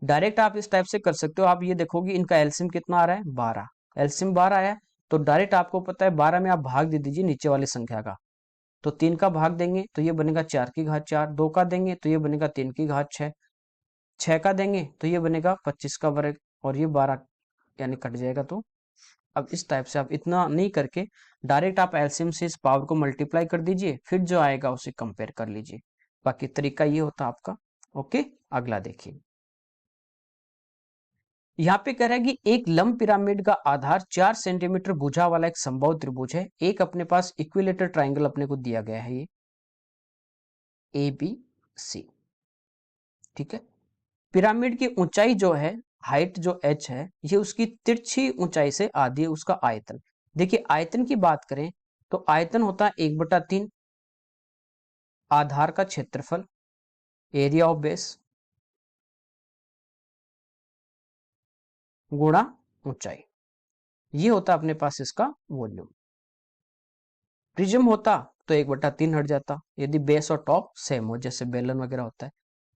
डायरेक्ट आप इस टाइप से कर सकते हो। आप ये देखोगे इनका एलसीएम कितना आ रहा है, 12। एलसीएम 12 आया तो डायरेक्ट आपको पता है 12 में आप भाग दे दीजिए नीचे वाली संख्या का। तो 3 का भाग देंगे तो ये बनेगा 4 की घात 4, 2 का देंगे तो ये बनेगा 3 की घात 6, 6 का देंगे तो ये बनेगा 25 का वर्ग और ये 12 यानी कट जाएगा। तो अब इस टाइप से आप इतना नहीं करके डायरेक्ट आप एलसीएम से इस पावर को मल्टीप्लाई कर दीजिए, फिर जो आएगा उसे कंपेयर कर लीजिए। बाकी तरीका ये होता आपका। ओके, अगला देखिए। यहाँ पे कह रहा है कि एक लंब पिरामिड का आधार 4 सेंटीमीटर भुजा वाला एक समबाहु त्रिभुज है। एक अपने पास इक्विलेटरल ट्राइंगल अपने को दिया गया है, ये ए बी सी। ठीक है, पिरामिड की ऊंचाई जो है, हाइट जो h है, ये उसकी तिरछी ऊंचाई से आधी है उसका आयतन। देखिए आयतन की बात करें तो आयतन होता है 1/3 आधार का क्षेत्रफल, एरिया ऑफ बेस, गुणा ऊंचाई। ये होता अपने पास इसका वॉल्यूम। प्रिज्म होता तो 1/3 हट जाता यदि बेस और टॉप सेम हो, जैसे बेलन वगैरह होता है।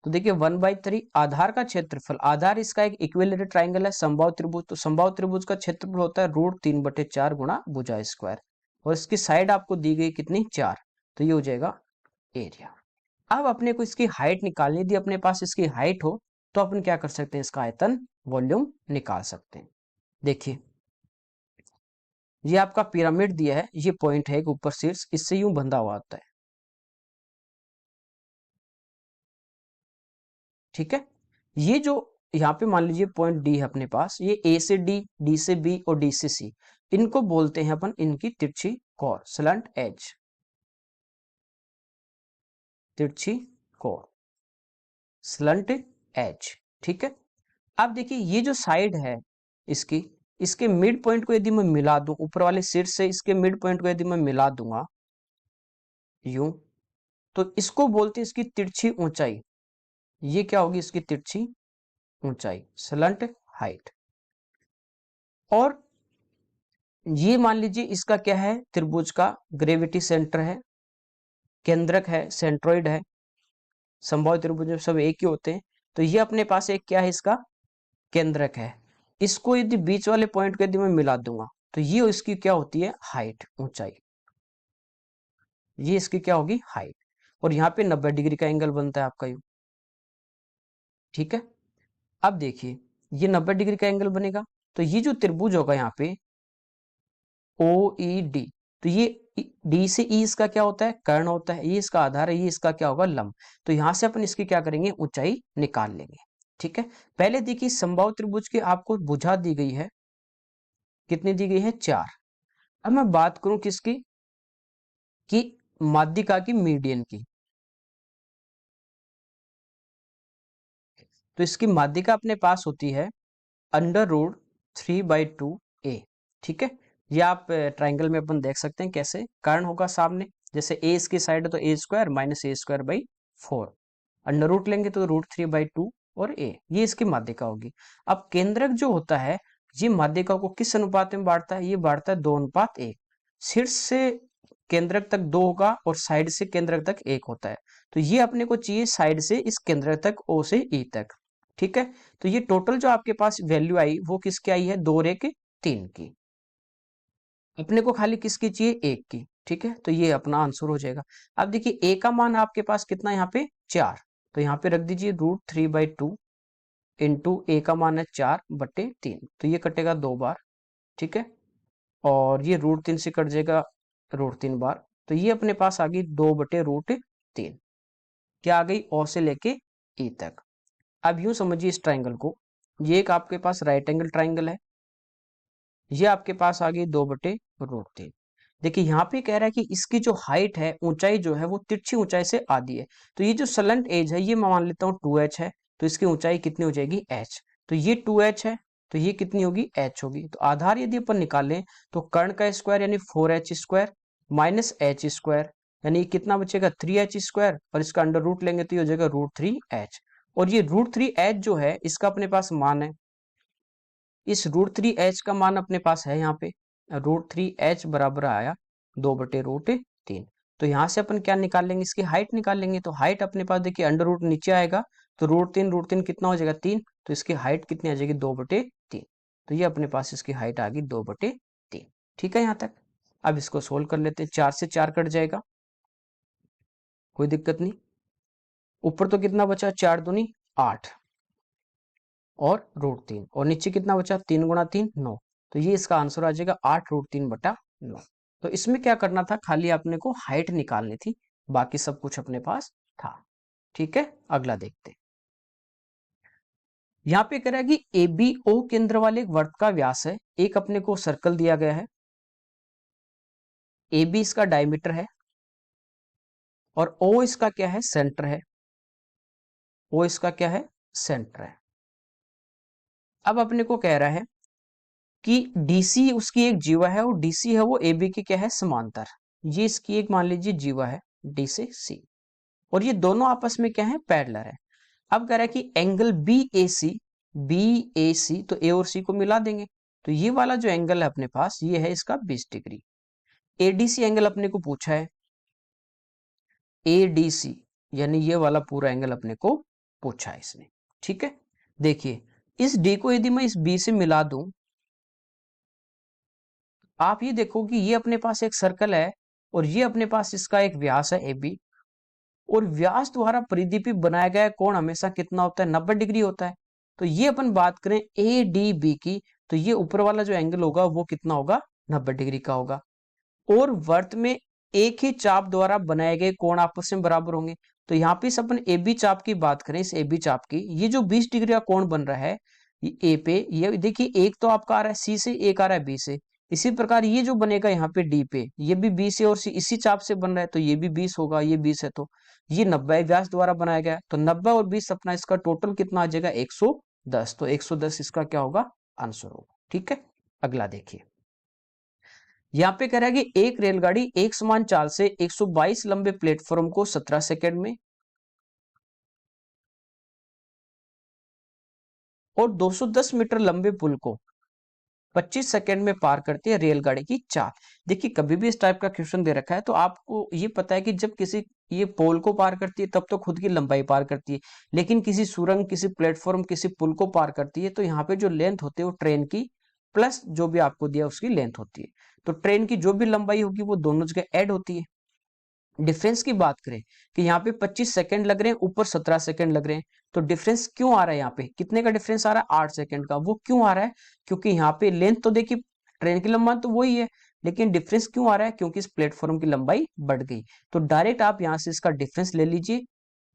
तो देखिए 1/3 आधार का क्षेत्रफल, आधार इसका एक इक्विलेटरल ट्राइंगल है समबाहु त्रिभुज। तो समबाहु त्रिभुज का क्षेत्रफल होता है √3/4 गुणा भुजा स्क्वायर और इसकी साइड आपको दी गई कितनी, 4। तो ये हो जाएगा एरिया। अब अपने को इसकी हाइट निकालनी, यदि अपने पास इसकी हाइट हो तो अपन क्या कर सकते हैं, इसका आयतन वॉल्यूम निकाल सकते हैं। देखिए ये आपका पिरामिड दिया है, ये पॉइंट है एक ऊपर शीर्ष, इससे यूं बंधा हुआ होता है। ठीक है, ये जो यहाँ पे मान लीजिए पॉइंट डी है अपने पास, ये ए से डी, डी से बी और डी से सी, इनको बोलते हैं अपन इनकी तिरछी कोर, स्लंट एज, तिरछी कोर, स्लंट एज। ठीक है, अब देखिए ये जो साइड है इसकी, इसके मिड पॉइंट को यदि मैं मिला दूं, ऊपर वाले शीर्ष से इसके मिड पॉइंट को यदि मैं मिला दूंगा यूं, तो इसको बोलते हैं इसकी तिरछी ऊंचाई। ये क्या होगी इसकी तिरछी ऊंचाई, स्लंट हाइट। और ये मान लीजिए इसका क्या है, त्रिभुज का ग्रेविटी सेंटर है, केंद्रक है, सेंट्रोइड है। संभावित त्रिभुज में सब एक ही होते हैं, तो ये अपने पास एक क्या है इसका केंद्रक है। इसको यदि बीच वाले पॉइंट को यदि मैं मिला दूंगा तो ये इसकी क्या होती है, हाइट, ऊंचाई। ये इसकी क्या होगी, हाइट। और यहाँ पे 90 डिग्री का एंगल बनता है आपका यू। ठीक है, अब देखिए ये 90 डिग्री का एंगल बनेगा, तो ये जो त्रिभुज होगा यहाँ पे ओ ई डी, तो ये डी से ई इसका क्या होता है, कर्ण होता है, ये इसका आधार है, ये इसका क्या होगा, लंब। तो यहां से अपन इसकी क्या करेंगे, ऊंचाई निकाल लेंगे। ठीक है, पहले देखिए समबाहु त्रिभुज की आपको भुजा दी गई है, कितनी दी गई है, 4। अब मैं बात करूं किसकी, कि माध्यिका की, मीडियन की। तो इसकी माध्यिका अपने पास होती है √3/2a। ठीक है, ये आप ट्राइंगल में अपन देख सकते हैं कैसे, कर्ण होगा सामने, जैसे ए इसकी साइड है तो a² - a²/4, अंडर रूट लेंगे तो √3/2 और a, ये इसकी माध्यिका होगी। अब केंद्रक जो होता है, ये माध्यिका को किस अनुपात में बांटता है, ये बांटता है 2:1। शीर्ष से केंद्रक तक 2 होगा और साइड से केंद्रक तक 1 होता है। तो ये अपने को चाहिए साइड से इस केंद्रक तक, o से e तक। ठीक है, तो ये टोटल जो आपके पास वैल्यू आई वो किसकी आई है, 2/3 की। अपने को खाली किसकी चाहिए, 1 की। ठीक है, तो ये अपना आंसर हो जाएगा। अब देखिए ए का मान आपके पास कितना, यहाँ पे 4, तो यहाँ पे रख दीजिए √3/2 इंटू ए का मान है 4/3, तो ये कटेगा 2 बार। ठीक है, और ये √3 से कट जाएगा √3 बार, तो ये अपने पास आ गई 2/√3। क्या आ गई, ओ से लेके ई तक। अब यूं समझिए इस ट्राइंगल को, ये एक आपके पास राइट एंगल ट्राइंगल है, ये आपके पास आ गई 2/√3। देखिए यहाँ पे कह रहा है कि इसकी जो हाइट है, ऊंचाई जो है वो तिरछी ऊंचाई से आधी है। तो ये जो स्लंट एज है, ये मैं मान लेता हूँ 2h है, तो इसकी ऊंचाई कितनी हो जाएगी, h। तो ये 2h है, तो ये कितनी होगी, h होगी। तो आधार यदि अपन निकालें तो कर्ण का स्क्वायर यानी 4h² माइनस h², यानी कितना बचेगा, 3h², और इसका अंडर रूट लेंगे तो ये हो जाएगा √3h। और ये √3h जो है इसका अपने पास मान है, इस √3h का मान अपने पास है यहाँ पे, √3h बराबर आया 2/√3। तो यहाँ से अपन क्या निकाल लेंगे, इसकी हाइट निकाल लेंगे। तो हाइट अपने पास देखिए अंडर रूट नीचे आएगा, तो √3 कितना हो जाएगा, 3, तो इसकी हाइट कितनी आ जाएगी, 2/3। तो ये अपने पास इसकी हाइट आ गई 2/3। ठीक है यहाँ तक। अब इसको सोल्व कर लेते हैं, 4 से 4 कट जाएगा, कोई दिक्कत नहीं। ऊपर तो कितना बचा, 4 दूनी 8 और √3, और नीचे कितना बचा, 3 × 3 9। तो ये इसका आंसर आ जाएगा 8√3/9। तो इसमें क्या करना था, खाली आपने को हाइट निकालनी थी, बाकी सब कुछ अपने पास था। ठीक है, अगला देखते हैं। यहाँ पे कह रहा है कि ABO केंद्र वाले एक वर्त का व्यास है, एक अपने को सर्कल दिया गया है, AB इसका डायमीटर है, और O इसका क्या है, सेंटर है। O इसका क्या है, सेंटर है। अब अपने को कह रहा है कि DC उसकी एक जीवा है, और DC है वो AB की क्या है, समांतर। ये इसकी एक मान लीजिए जीवा है D से C, और ये दोनों आपस में क्या है, पैरेलल है। अब कह रहा है कि एंगल BAC तो A और C को मिला देंगे, तो ये वाला जो एंगल है अपने पास, ये है इसका 20 डिग्री। ADC एंगल अपने को पूछा है, ADC यानी ये वाला पूरा एंगल अपने को पूछा है इसने। ठीक है, देखिए इस D को यदि मैं इस B से मिला दूं, आप ये देखो कि ये अपने पास एक सर्कल है, और ये अपने पास इसका एक व्यास है AB, और व्यास द्वारा परिधि पे बनाया गया कोण हमेशा कितना होता है, 90 डिग्री होता है। तो ये अपन बात करें ADB की, तो ये ऊपर वाला जो एंगल होगा वो कितना होगा, 90 डिग्री का होगा। और वर्त में एक ही चाप द्वारा बनाए गए कोण आपस में बराबर होंगे, तो यहाँ पे इस अपन ए बी चाप की बात करें, इस ए बी चाप की, ये जो 20 डिग्री का कोण बन रहा है ये ए पे, ये देखिए एक तो आपका आ रहा है सी से, एक आ रहा है बी से। इसी प्रकार ये जो बनेगा यहाँ पे डी पे, ये भी बी से और सी इसी चाप से बन रहा है, तो ये भी 20 होगा, ये 20 है, तो ये 90 व्यास द्वारा बनाया गया है। तो 90 और 20 अपना इसका टोटल कितना आ जाएगा 110। तो 110 इसका क्या होगा आंसर होगा। ठीक है, अगला देखिए, यहाँ पे कह रहा है कि एक रेलगाड़ी एक समान चाल से 122 लंबे प्लेटफॉर्म को 17 सेकंड में और 210 मीटर लंबे पुल को 25 सेकंड में पार करती है रेलगाड़ी की चाल। देखिए कभी भी इस टाइप का क्वेश्चन दे रखा है तो आपको ये पता है कि जब किसी ये पोल को पार करती है तब तो खुद की लंबाई पार करती है, लेकिन किसी सुरंग, किसी प्लेटफॉर्म, किसी पुल को पार करती है तो यहाँ पे जो लेंथ होती है वो ट्रेन की प्लस जो भी आपको दिया उसकी लेंथ होती है। तो ट्रेन की जो भी लंबाई होगी वो दोनों जगह ऐड होती है। डिफरेंस की बात करें कि यहाँ पे 25 सेकंड लग रहे हैं, ऊपर 17 सेकंड लग रहे हैं, तो डिफरेंस क्यों आ रहा है? यहाँ पे कितने का डिफरेंस आ रहा है? 8 सेकंड का। वो क्यों आ रहा है? क्योंकि यहाँ पे लेंथ तो देखिए ट्रेन की लंबाई तो वही है, लेकिन डिफरेंस क्यों आ रहा है? क्योंकि इस प्लेटफॉर्म की लंबाई बढ़ गई। तो डायरेक्ट आप यहाँ से इसका डिफरेंस ले लीजिए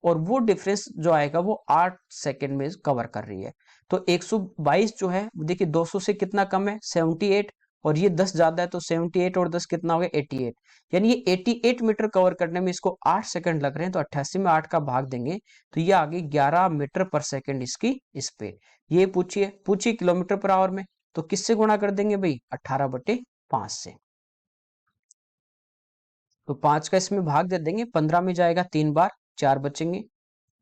और वो डिफरेंस जो आएगा वो 8 सेकंड में कवर कर रही है। तो 122 जो है देखिए 200 से कितना कम है 78, और ये 10 ज्यादा है तो 78 और 10 कितना हो गया 88, यानी ये 88 मीटर कवर करने में इसको 8 सेकंड लग रहे हैं। तो 88 में 8 का भाग देंगे तो ये आ गई 11 मीटर पर सेकंड इसकी स्पीड। ये पूछिए पूछिए किलोमीटर पर आवर में, तो किससे गुणा कर देंगे भाई? 18/5 से। तो 5 का इसमें भाग दे देंगे, 15 में जाएगा 3 बार, 4 बचेंगे,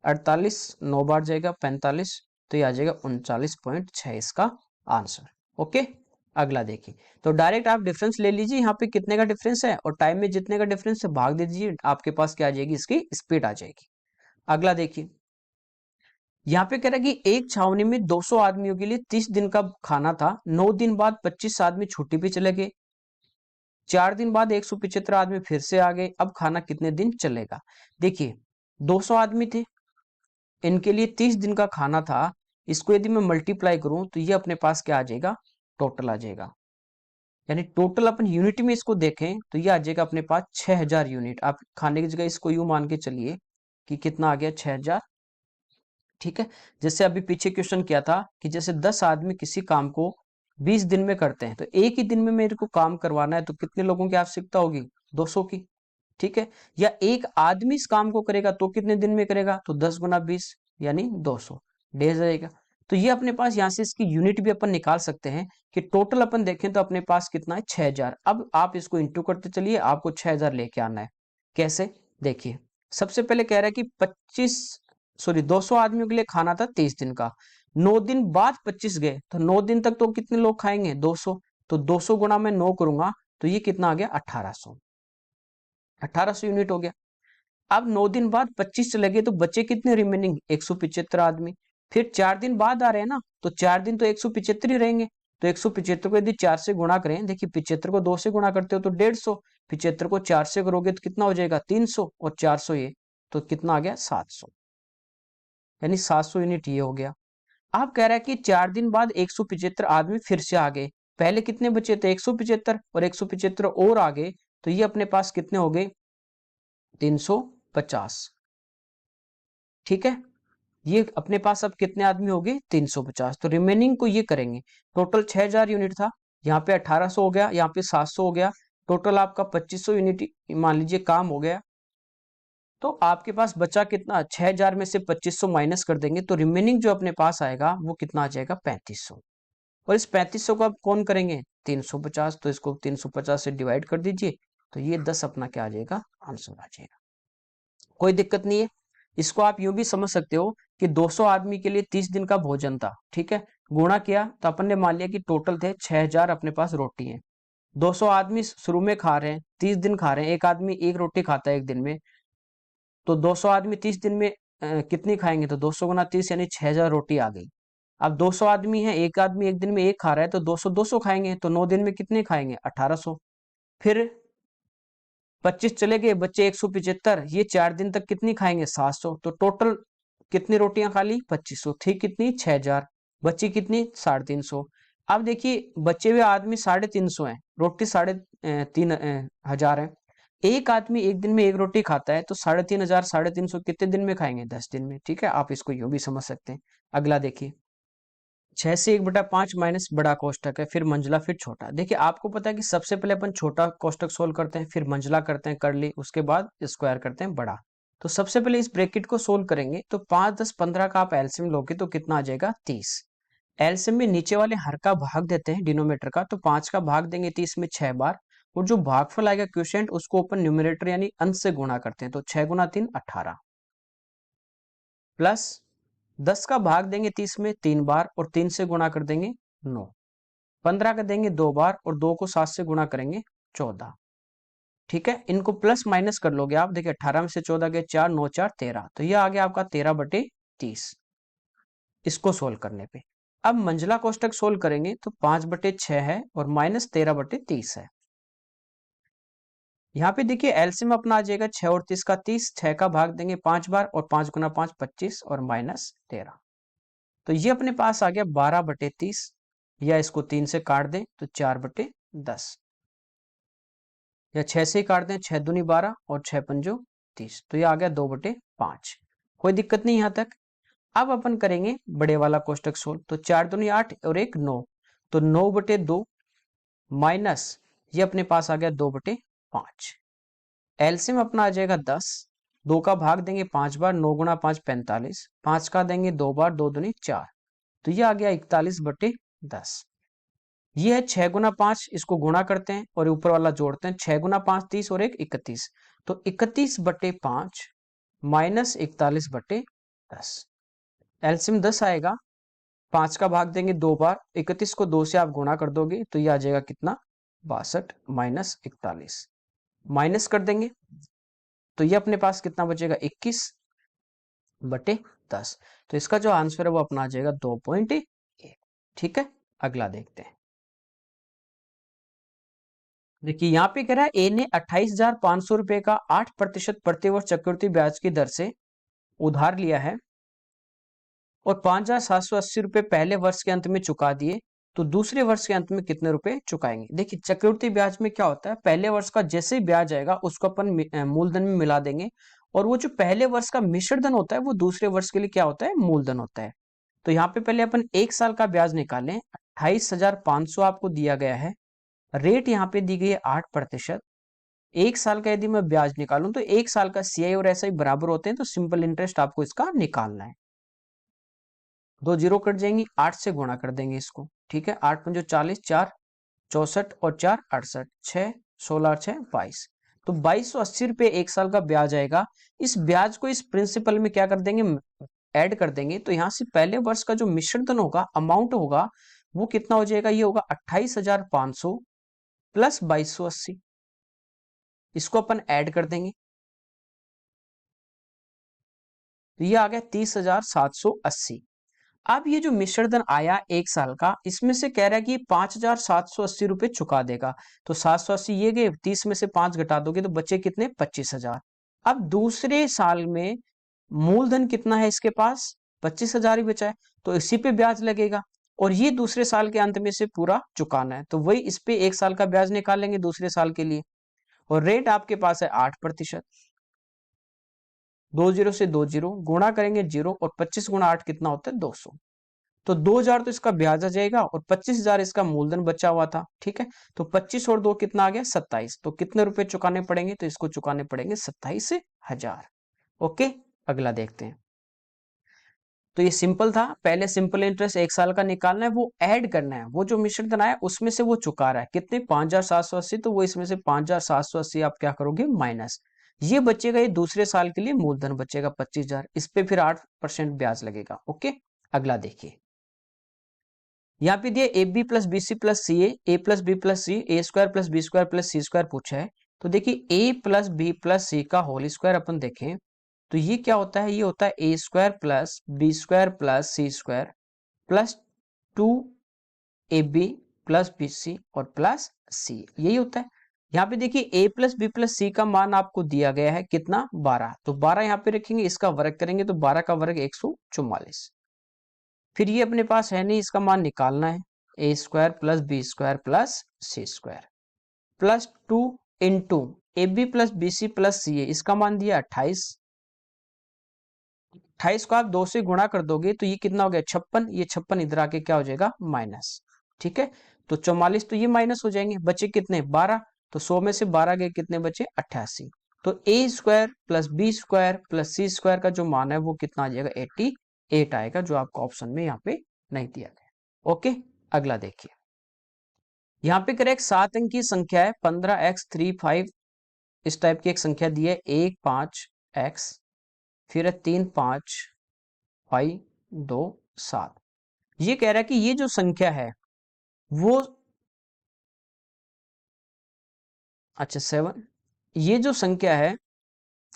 48 9 बार जाएगा 45, तो ये आ जाएगा 39.6 इसका आंसर। ओके, अगला देखिए, तो डायरेक्ट आप डिफरेंस ले लीजिए, यहाँ पे कितने का डिफरेंस है और टाइम में जितने का डिफरेंस है भाग दे दीजिए, आपके पास क्या आ जाएगी? इसकी स्पीड आ जाएगी। अगला देखिए, यहाँ पे कह रहा है कि एक छावनी में 200 आदमियों के लिए 30 दिन का खाना था, 9 दिन बाद 25 आदमी छुट्टी पे चले गए, 4 दिन बाद 175 आदमी फिर से आ गए, अब खाना कितने दिन चलेगा? देखिए 200 आदमी थे, इनके लिए 30 दिन का खाना था, इसको यदि मैं मल्टीप्लाई करूं तो ये अपने पास क्या आ जाएगा? टोटल आ जाएगा, यानी टोटल अपन यूनिट में इसको देखें तो ये आ जाएगा अपने पास 6000 यूनिट। आप खाने की जगह इसको यूं मान के चलिए कि कितना आ गया 6000। ठीक है, जैसे अभी पीछे क्वेश्चन किया था कि जैसे 10 आदमी किसी काम को 20 दिन में करते हैं, तो एक ही दिन में मेरे को काम करवाना है तो कितने लोगों की आवश्यकता होगी? 200 की। ठीक है, या एक आदमी इस काम को करेगा तो कितने दिन में करेगा? तो 10 गुना 20 यानी 200 डेज रहेगा। तो ये अपने पास यहाँ से इसकी यूनिट भी अपन निकाल सकते हैं कि टोटल अपन देखें तो अपने पास कितना है 6000। अब आप इसको इंटू करते चलिए, आपको 6000 लेके आना है। कैसे? देखिए सबसे पहले कह रहा है कि 200 आदमियों के लिए खाना था 30 दिन का, 9 दिन बाद 25 गए, तो 9 दिन तक तो कितने लोग खाएंगे? 200। तो 200 गुणा में 9 करूंगा तो ये कितना आ गया? 1800। 1800 यूनिट हो गया। अब 9 दिन बाद 25 चले गए तो बचे कितने रिमेनिंग? 175 आदमी। फिर 4 दिन बाद आ रहे हैं ना, तो 4 दिन तो 175 ही रहेंगे। तो 175 को यदि 4 से गुणा करें, देखिए 75 को 2 से गुणा करते हो तो 150, 75 को 4 से करोगे तो कितना हो जाएगा? 300, और 400 ये, तो कितना आ गया? 700, यानी 700 यूनिट ये हो गया। अब कह रहा है कि 4 दिन बाद 175 आदमी फिर से आ गए, पहले कितने बचे थे? 175, और 175 और आ गए, तो ये अपने पास कितने हो गए? 350। ठीक है, ये अपने पास अब कितने आदमी हो गए? 350। तो रिमेनिंग को ये करेंगे, टोटल 6000 यूनिट था, यहाँ पे 1800 हो गया, यहाँ पे 700 हो गया, टोटल आपका 2500 यूनिट मान लीजिए काम हो गया। तो आपके पास बचा कितना? 6000 में से 2500 माइनस कर देंगे तो रिमेनिंग जो अपने पास आएगा वो कितना आ जाएगा? 3500। और इस 3500 को आप कौन करेंगे? 350, तो इसको 350 से डिवाइड कर दीजिए, तो ये 10 अपना क्या आ जाएगा? आंसर आ जाएगा। कोई दिक्कत नहीं है, इसको आप यूं भी समझ सकते हो कि 200 आदमी के लिए 30 दिन का भोजन था। ठीक है, गुणा किया तो अपन ने मान लिया कि टोटल थे 6000 अपने पास रोटी है। 200 आदमी शुरू में खा रहे हैं, 30 दिन खा रहे हैं, एक आदमी एक रोटी खाता है एक दिन में, तो 200 आदमी 30 दिन में कितनी खाएंगे? तो 200 गुना 30 यानी 6000 रोटी आ गई। अब 200 आदमी है, एक आदमी एक दिन में एक खा रहा है, तो 200 200 खाएंगे, तो 9 दिन में कितने खाएंगे? 1800। फिर 25 चले गए, बच्चे 175, ये 4 दिन तक कितनी खाएंगे? 700। तो टोटल कितनी रोटियां खा ली? 2500। थी कितनी? 6000। बची कितनी? 350। अब देखिए बचे हुए आदमी 350 हैं, रोटी 3500 है, एक आदमी एक दिन में एक रोटी खाता है तो 3,500 350 कितने दिन में खाएंगे? 10 दिन में। ठीक है, आप इसको यूं भी समझ सकते हैं। अगला देखिए, 6 से 1/5 माइनस बड़ा कोष्टक है, फिर मंझला, फिर छोटा। देखिए आपको पता है कि सबसे पहले अपन छोटा कोष्टक सोल्व करते हैं, फिर मंझला करते हैं कर ली, उसके बाद स्क्वायर करते हैं बड़ा। तो सबसे पहले इस ब्रैकेट को सोल्व करेंगे तो 5 10 15 का आप एलसीएम लोगे तो कितना आ जाएगा? 30। एलसीएम में नीचे वाले हर का भाग देते हैं डिनोमिनेटर का, तो 5 का भाग देंगे 30 में 6 बार, और जो भागफल आएगा क्वोशिएंट उसको अपन न्यूमरेटर यानी अंश से गुणा करते हैं, तो 6 गुना 3 18, प्लस 10 का भाग देंगे 30 में 3 बार और 3 से गुणा कर देंगे 9, 15 का देंगे 2 बार और 2 को 7 से गुणा करेंगे 14। ठीक है, इनको प्लस माइनस कर लोगे आप, देखिए 18 में से 14 गए 4, 9 4 13, तो ये आ गया आपका 13/30 इसको सोल्व करने पे। अब मंझला कोष्टक सोल्व करेंगे तो 5/6 है और माइनस 13/30 है। यहाँ पे देखिए एलसीएम अपना आ जाएगा 6 और 30 का 30, 6 का भाग देंगे 5 बार और 5 गुना 5 25 और माइनस 13, तो ये अपने पास आ गया 12/30, या इसको 3 से काट दें तो 4/10, या 6 से ही काट दें, 6 दूनी 12 और 6 पंजो 30, तो ये आ गया 2/5। कोई दिक्कत नहीं यहाँ तक। अब अपन करेंगे बड़े वाला कोष्टक सोल्व, तो 4 दूनी 8 और 1 9, तो 9/2 माइनस ये अपने पास आ गया 2/5। एलसीएम अपना आ जाएगा 10, 2 का भाग देंगे 5 बार, 9 गुना 5 45, 5 का देंगे 2 बार, 2 दूनी 4, तो ये आ गया 41/10। ये है 6 गुना 5, इसको गुणा करते हैं और ऊपर वाला जोड़ते हैं, 6 गुना 5 30 और 1 31, तो 31/5 माइनस 41/10। एलसीएम 10 आएगा, 5 का भाग देंगे 2 बार, 31 को 2 से आप गुणा कर दोगे तो ये आ जाएगा कितना? 62 माइनस 41, माइनस कर देंगे तो ये अपने पास कितना बचेगा? 21/10, तो इसका जो आंसर है वो अपना आ जाएगा 2.1। ठीक है, अगला देखते हैं। देखिए यहाँ पे कह रहा है ए ने 28,500 रुपए का 8% प्रतिवर्ष चक्रवृद्धि ब्याज की दर से उधार लिया है और 5,780 रुपए पहले वर्ष के अंत में चुका दिए, तो दूसरे वर्ष के अंत में कितने रुपए चुकाएंगे? देखिए चक्रवृद्धि ब्याज में क्या होता है, पहले वर्ष का जैसे ही ब्याज आएगा उसको अपन मूलधन में मिला देंगे, और वो जो पहले वर्ष का मिश्र धन होता है वो दूसरे वर्ष के लिए क्या होता है? मूलधन होता है। तो यहाँ पे पहले अपन 1 साल का ब्याज निकालें, 28,500 आपको दिया गया है, रेट यहाँ पे दी गई है 8%। 1 साल का यदि मैं ब्याज निकालूं तो 1 साल का सीआई और एसआई बराबर होते हैं, तो सिंपल इंटरेस्ट आपको इसका निकालना है। 2 जीरो कट जाएंगी, 8 से गुणा कर देंगे इसको। ठीक है, 8 पंजो 40, 4 64 और 4 68, 6 16 6 22, तो 2280 रुपए 1 साल का ब्याज आएगा। इस ब्याज को इस प्रिंसिपल में क्या कर देंगे? ऐड कर देंगे, तो यहां से पहले वर्ष का जो मिश्रण धन होगा, अमाउंट होगा, वो कितना हो जाएगा? ये होगा 28,500 प्लस 2280, इसको अपन ऐड कर देंगे तो ये आ गया 30,780। अब ये जो मिश्र धन आया 1 साल का, इसमें से कह रहा है कि 5,780 रुपए चुका देगा, तो 780 ये गए, 30 में से 5 घटा दोगे तो बचे कितने? 25,000। अब दूसरे साल में मूलधन कितना है इसके पास? 25,000 ही बचा है, तो इसी पे ब्याज लगेगा, और ये दूसरे साल के अंत में से पूरा चुकाना है, तो वही इस पे 1 साल का ब्याज निकालेंगे दूसरे साल के लिए, और रेट आपके पास है 8%। 2 जीरो से 2 जीरो गुणा करेंगे 0, और 25 गुणा 8 कितना होता है? 200, तो 2,000 तो इसका ब्याज आ जाएगा और 25,000 इसका मूलधन बचा हुआ था। ठीक है, तो 25 और 2 कितना आ गया? 27, तो कितने रुपए चुकाने पड़ेंगे? तो इसको चुकाने पड़ेंगे 27,000। ओके, अगला देखते हैं। तो ये सिंपल था, पहले सिंपल इंटरेस्ट 1 साल का निकालना है, वो ऐड करना है, वो जो मिश्रण धन आया उसमें से वो चुका रहा है कितने? 5,780, तो वो इसमें से 5,780 आप क्या करोगे? माइनस, ये बचेगा, ये दूसरे साल के लिए मूलधन बचेगा 25,000, इस पे फिर 8% ब्याज लगेगा। ओके, अगला देखिए। यहाँ पे दिया A B plus B C plus C A plus B plus C A square plus B square plus C square पूछा है। तो देखिए A plus B plus C का होल स्क्वायर अपन देखें तो ये क्या होता है? ये होता है A square plus B square plus C square plus 2ab plus B C और प्लस सी, यही होता है। यहाँ पे देखिए a plus B plus C का मान आपको दिया गया है कितना? 12, तो 12 यहाँ पे रखेंगे, इसका वर्ग करेंगे तो 12 का वर्ग 144। फिर ये अपने पास है नहीं, इसका मान निकालना है, A square plus B square plus C square plus 2 into A B plus B C plus C A, इसका मान दिया 28। 28 को आप 2 से गुणा कर दोगे तो ये कितना हो गया 56, ये 56 इधर आके क्या हो जाएगा माइनस। ठीक है, तो 44 तो ये माइनस हो जाएंगे, बचे कितने 12, तो 100 में से 12 गए कितने बचे 88। तो A square plus B square plus C square का जो मान है वो कितना आ जाएगा 88 आएगा, जो आपको ऑप्शन में यहाँ पे नहीं दिया गया। ओके, अगला देखिए, यहाँ पे करेक्ट 7 अंक की संख्या है 15x35, इस टाइप की एक संख्या दी है 15x, फिर है 35y2 7। ये कह रहा है कि ये जो संख्या है वो, अच्छा 7, ये जो संख्या है,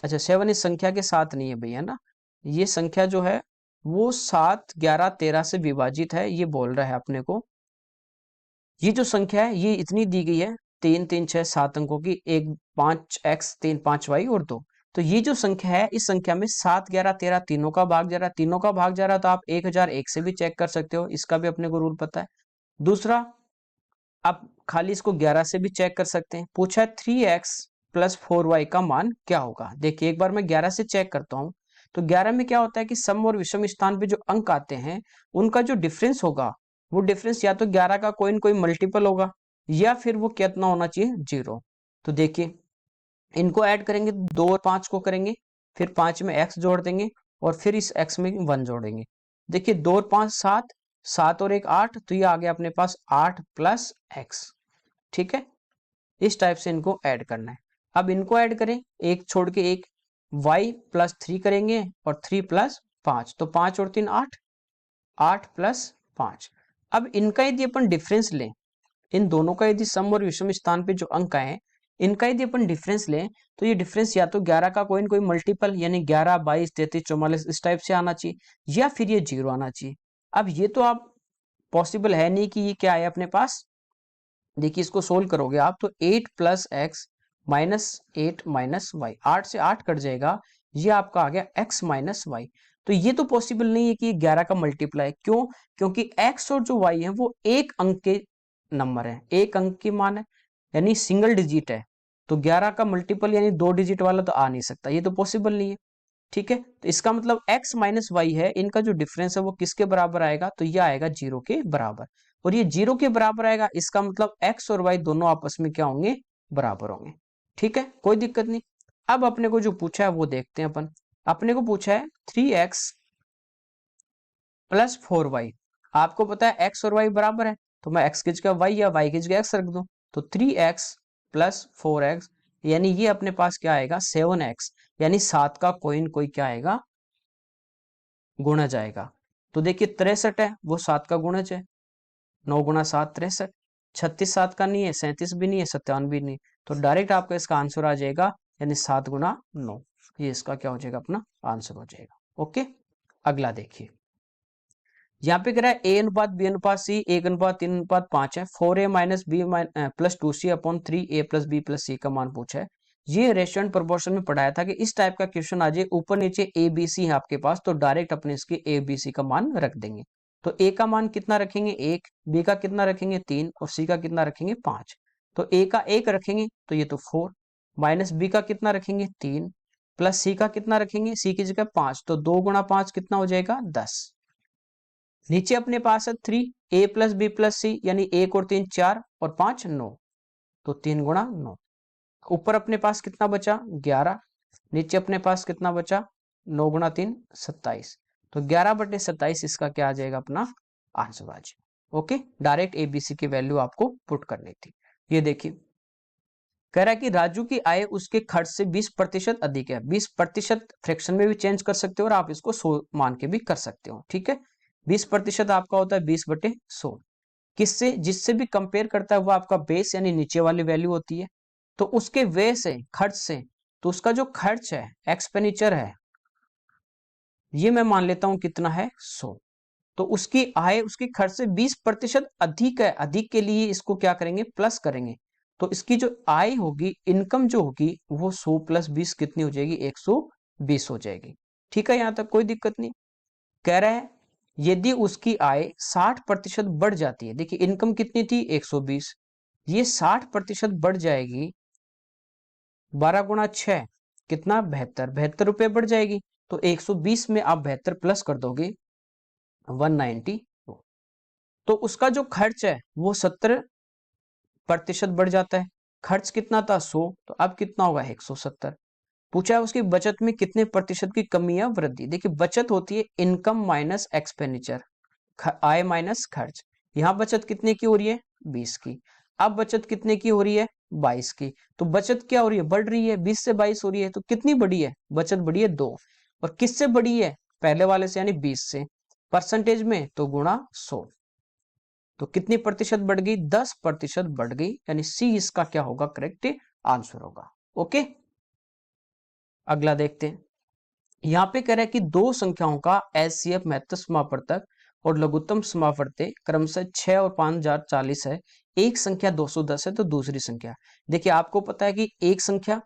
अच्छा 7 इस संख्या के साथ नहीं है भैया ना, ये संख्या जो है वो 7 11 13 से विभाजित है, ये बोल रहा है अपने को। ये जो संख्या है ये इतनी दी गई है 3 3 6 7 अंकों की, एक 5x 3 5y और 2। तो ये जो संख्या है इस संख्या में 7 11 13 तीनों का भाग जा रहा है, तीनों का भाग जा रहा है, तो आप 1001 से भी चेक कर सकते हो, इसका भी अपने को रूल पता है। दूसरा, आप खाली इसको 11 से भी चेक कर सकते हैं। पूछा है 3x प्लस 4y का मान क्या होगा। देखिए एक बार मैं 11 से चेक करता हूं, तो 11 में क्या होता है कि सम और विषम स्थान पे जो अंक आते हैं उनका जो डिफरेंस होगा वो डिफरेंस या तो 11 का कोई न कोई मल्टीपल होगा या फिर वो कितना होना चाहिए 0। तो देखिए इनको ऐड करेंगे, 2 और 5 को करेंगे, फिर 5 में x जोड़ देंगे और फिर इस x में 1 जोड़ेंगे। देखिए 2 और 5 7, 7 और 1 8, तो ये आ गया अपने पास 8 प्लस x। ठीक है, इस टाइप से इनको ऐड करना है। अब इनको ऐड करें, एक छोड़ के एक, y प्लस 3 करेंगे और 3 प्लस 5, तो 5 और 3 8, 8 प्लस 5। अब इनका यदि अपन डिफरेंस लें, इन दोनों का यदि सम और विषम स्थान पे जो अंक आए इनका यदि अपन डिफरेंस लें, तो ये डिफरेंस या तो 11 का कोई न कोई मल्टीपल यानी 11 22 33 44 इस टाइप से आना चाहिए या फिर ये 0 आना चाहिए। अब ये तो आप पॉसिबल है नहीं कि ये क्या है अपने पास। देखिए इसको सोल्व करोगे आप तो 8 plus X minus 8 minus Y, 8 से 8 कट जाएगा, ये आपका आ गया x माइनस वाई। तो ये तो पॉसिबल नहीं है कि 11 का मल्टीप्लाई, क्यों, क्योंकि x और जो y है वो एक अंक के नंबर है, एक अंक की मान है यानी सिंगल डिजिट है, तो 11 का मल्टीपल यानी 2 डिजिट वाला तो आ नहीं सकता, ये तो पॉसिबल नहीं है। ठीक है, तो इसका मतलब x माइनस वाई है, इनका जो डिफरेंस है वो किसके बराबर आएगा, तो ये आएगा 0 के बराबर, और ये 0 के बराबर आएगा, इसका मतलब x और y दोनों आपस में क्या होंगे बराबर होंगे। ठीक है, कोई दिक्कत नहीं। अब अपने को जो पूछा है वो देखते हैं अपन। अपने को पूछा है 3x प्लस 4y, आपको पता है x और y बराबर है, तो मैं x की जगह y या y की जगह x रख दूं, तो 3x प्लस 4x, यानी ये अपने पास क्या आएगा 7x, यानी 7 का कोई न कोई क्या आएगा गुणज जाएगा। तो देखिए 63 है वो 7 का गुणज है, 9 गुणा 7 63, 36 7 का नहीं है, 37 भी नहीं है, 57 भी नहीं, तो डायरेक्ट आपका इसका आंसर आ जाएगा यानी 7 गुणा 9, ये इसका क्या हो जाएगा अपना आंसर हो जाएगा। ओके, अगला देखिए, यहाँ पे कह रहा है ए अनुपात बी अनुपात सी 1:3:5 है, 4a minus B plus 2c upon 3a plus B plus C का मान पूछा है। ये रेशियो प्रोपोर्शन में पढ़ाया था कि इस टाइप का क्वेश्चन आ जाए, ऊपर नीचे ए बी सी है आपके पास, तो डायरेक्ट अपने इसके ए बी सी का मान रख देंगे। तो ए का मान कितना रखेंगे 1, बी का कितना रखेंगे 3 और सी का कितना रखेंगे 5। तो ए का 1 रखेंगे तो ये तो 4, माइनस बी का कितना रखेंगे 3, प्लस सी का कितना रखेंगे सी की जगह 5, तो 2 गुणा 5 कितना हो जाएगा 10। नीचे अपने पास है 3 ए प्लस बी प्लस सी, यानी 1 और 3 4 और 5 9, तो 3 गुणा 9। ऊपर अपने पास कितना बचा 11, नीचे अपने पास कितना बचा 9 गुणा 3 27, तो 11/27 इसका क्या आ जाएगा अपना आंसर आ जाएगा। ओके, डायरेक्ट एबीसी की वैल्यू आपको पुट करनी थी। ये देखिए कह रहा है कि राजू की आय उसके खर्च से 20% अधिक है। 20% फ्रैक्शन में भी चेंज कर सकते हो और आप इसको 100 मान के भी कर सकते हो। ठीक है, 20% आपका होता है 20/100, किससे, जिससे भी कंपेयर करता है वो आपका बेस यानी नीचे वाली वैल्यू होती है, तो उसके वे से खर्च से, तो उसका जो खर्च है एक्सपेंडिचर है ये मैं मान लेता हूं कितना है 100, तो उसकी आय उसके खर्च से 20% अधिक है, अधिक के लिए इसको क्या करेंगे प्लस करेंगे, तो इसकी जो आय होगी इनकम जो होगी वो 100 प्लस 20 कितनी हो जाएगी 120 हो जाएगी। ठीक है, यहां तक कोई दिक्कत नहीं। कह रहा है यदि उसकी आय 60% बढ़ जाती है, देखिए इनकम कितनी थी 120, ये 60% बढ़ जाएगी 12 गुणा 6 कितना 72, 72 रुपये बढ़ जाएगी। तो 120 में आप 72 प्लस कर दोगे 190, तो उसका जो खर्च है वो 70% बढ़ जाता है। खर्च कितना था 100, तो अब कितना होगा 170। पूछा है उसकी बचत में कितने प्रतिशत की कमी या वृद्धि। देखिए बचत होती है इनकम माइनस एक्सपेंडिचर, आय माइनस खर्च। यहाँ बचत कितने की हो रही है 20 की। अब बचत कितने की हो रही है 22 की। तो बचत क्या हो रही है बढ़ रही है, 20 से 22 हो रही है, तो कितनी बढ़ी है बचत बढ़ी है 2। और किससे बढ़ी है पहले वाले से यानी 20 से। परसेंटेज में तो गुणा 100, तो कितनी प्रतिशत बढ़ गई 10% बढ़ गई, यानी सी इसका क्या होगा करेक्ट आंसर होगा। ओके अगला देखते हैं। यहाँ पे कह रहा है कि दो संख्याओं का एचसीएफ महत्तम समापवर्तक और लघुत्तम समापवर्तक क्रमशः 6 और 5040 है। एक संख्या 210 है तो दूसरी संख्या, देखिए आपको पता है कि एक संख्या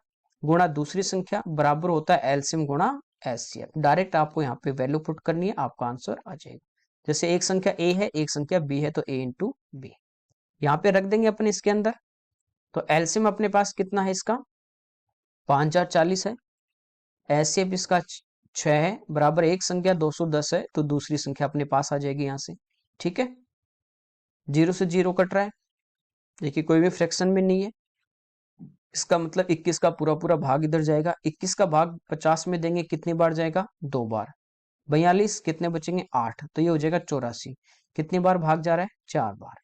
गुणा दूसरी संख्या बराबर होता है एलसीएम गुणा एचसीएफ। डायरेक्ट आपको यहाँ पे वैल्यू पुट करनी है, आपका आंसर आ जाएगा। जैसे एक संख्या ए है एक संख्या बी है तो ए इंटू बी यहाँ पे रख देंगे अपन इसके अंदर। तो एलसीएम अपने पास कितना है इसका 5040 है, एचसीएफ इसका 6 है, बराबर एक संख्या 210 है तो दूसरी संख्या अपने पास आ जाएगी यहां से। ठीक है, 0 से 0 कट रहा है, देखिए कोई भी फ्रैक्शन में नहीं है। इसका मतलब 21 का पूरा पूरा भाग इधर जाएगा। 21 का भाग 50 में देंगे कितनी बार जाएगा 2 बार। 42 कितने बचेंगे 8, तो ये हो जाएगा 84। कितनी बार भाग जा रहा है 4 बार।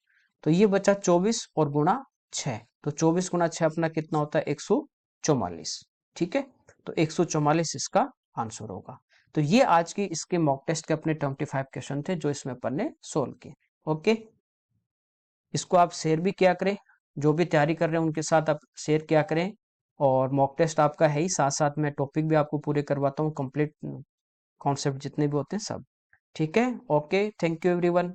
तो ये बचा 24 और गुणा 6, तो 24 गुणा 6 अपना कितना होता है 144। ठीक है, तो 144 इसका आंसर होगा। तो ये आज की इसके मॉक टेस्ट के अपने 25 क्वेश्चन थे जो इसमें अपन ने सोल्व किए। ओके, इसको आप शेयर भी किया करें, जो भी तैयारी कर रहे हैं उनके साथ आप शेयर किया करें। और मॉक टेस्ट आपका है ही, साथ साथ में टॉपिक भी आपको पूरे करवाता हूँ, कंप्लीट कॉन्सेप्ट जितने भी होते हैं सब। ठीक है, ओके, थैंक यू एवरीवन।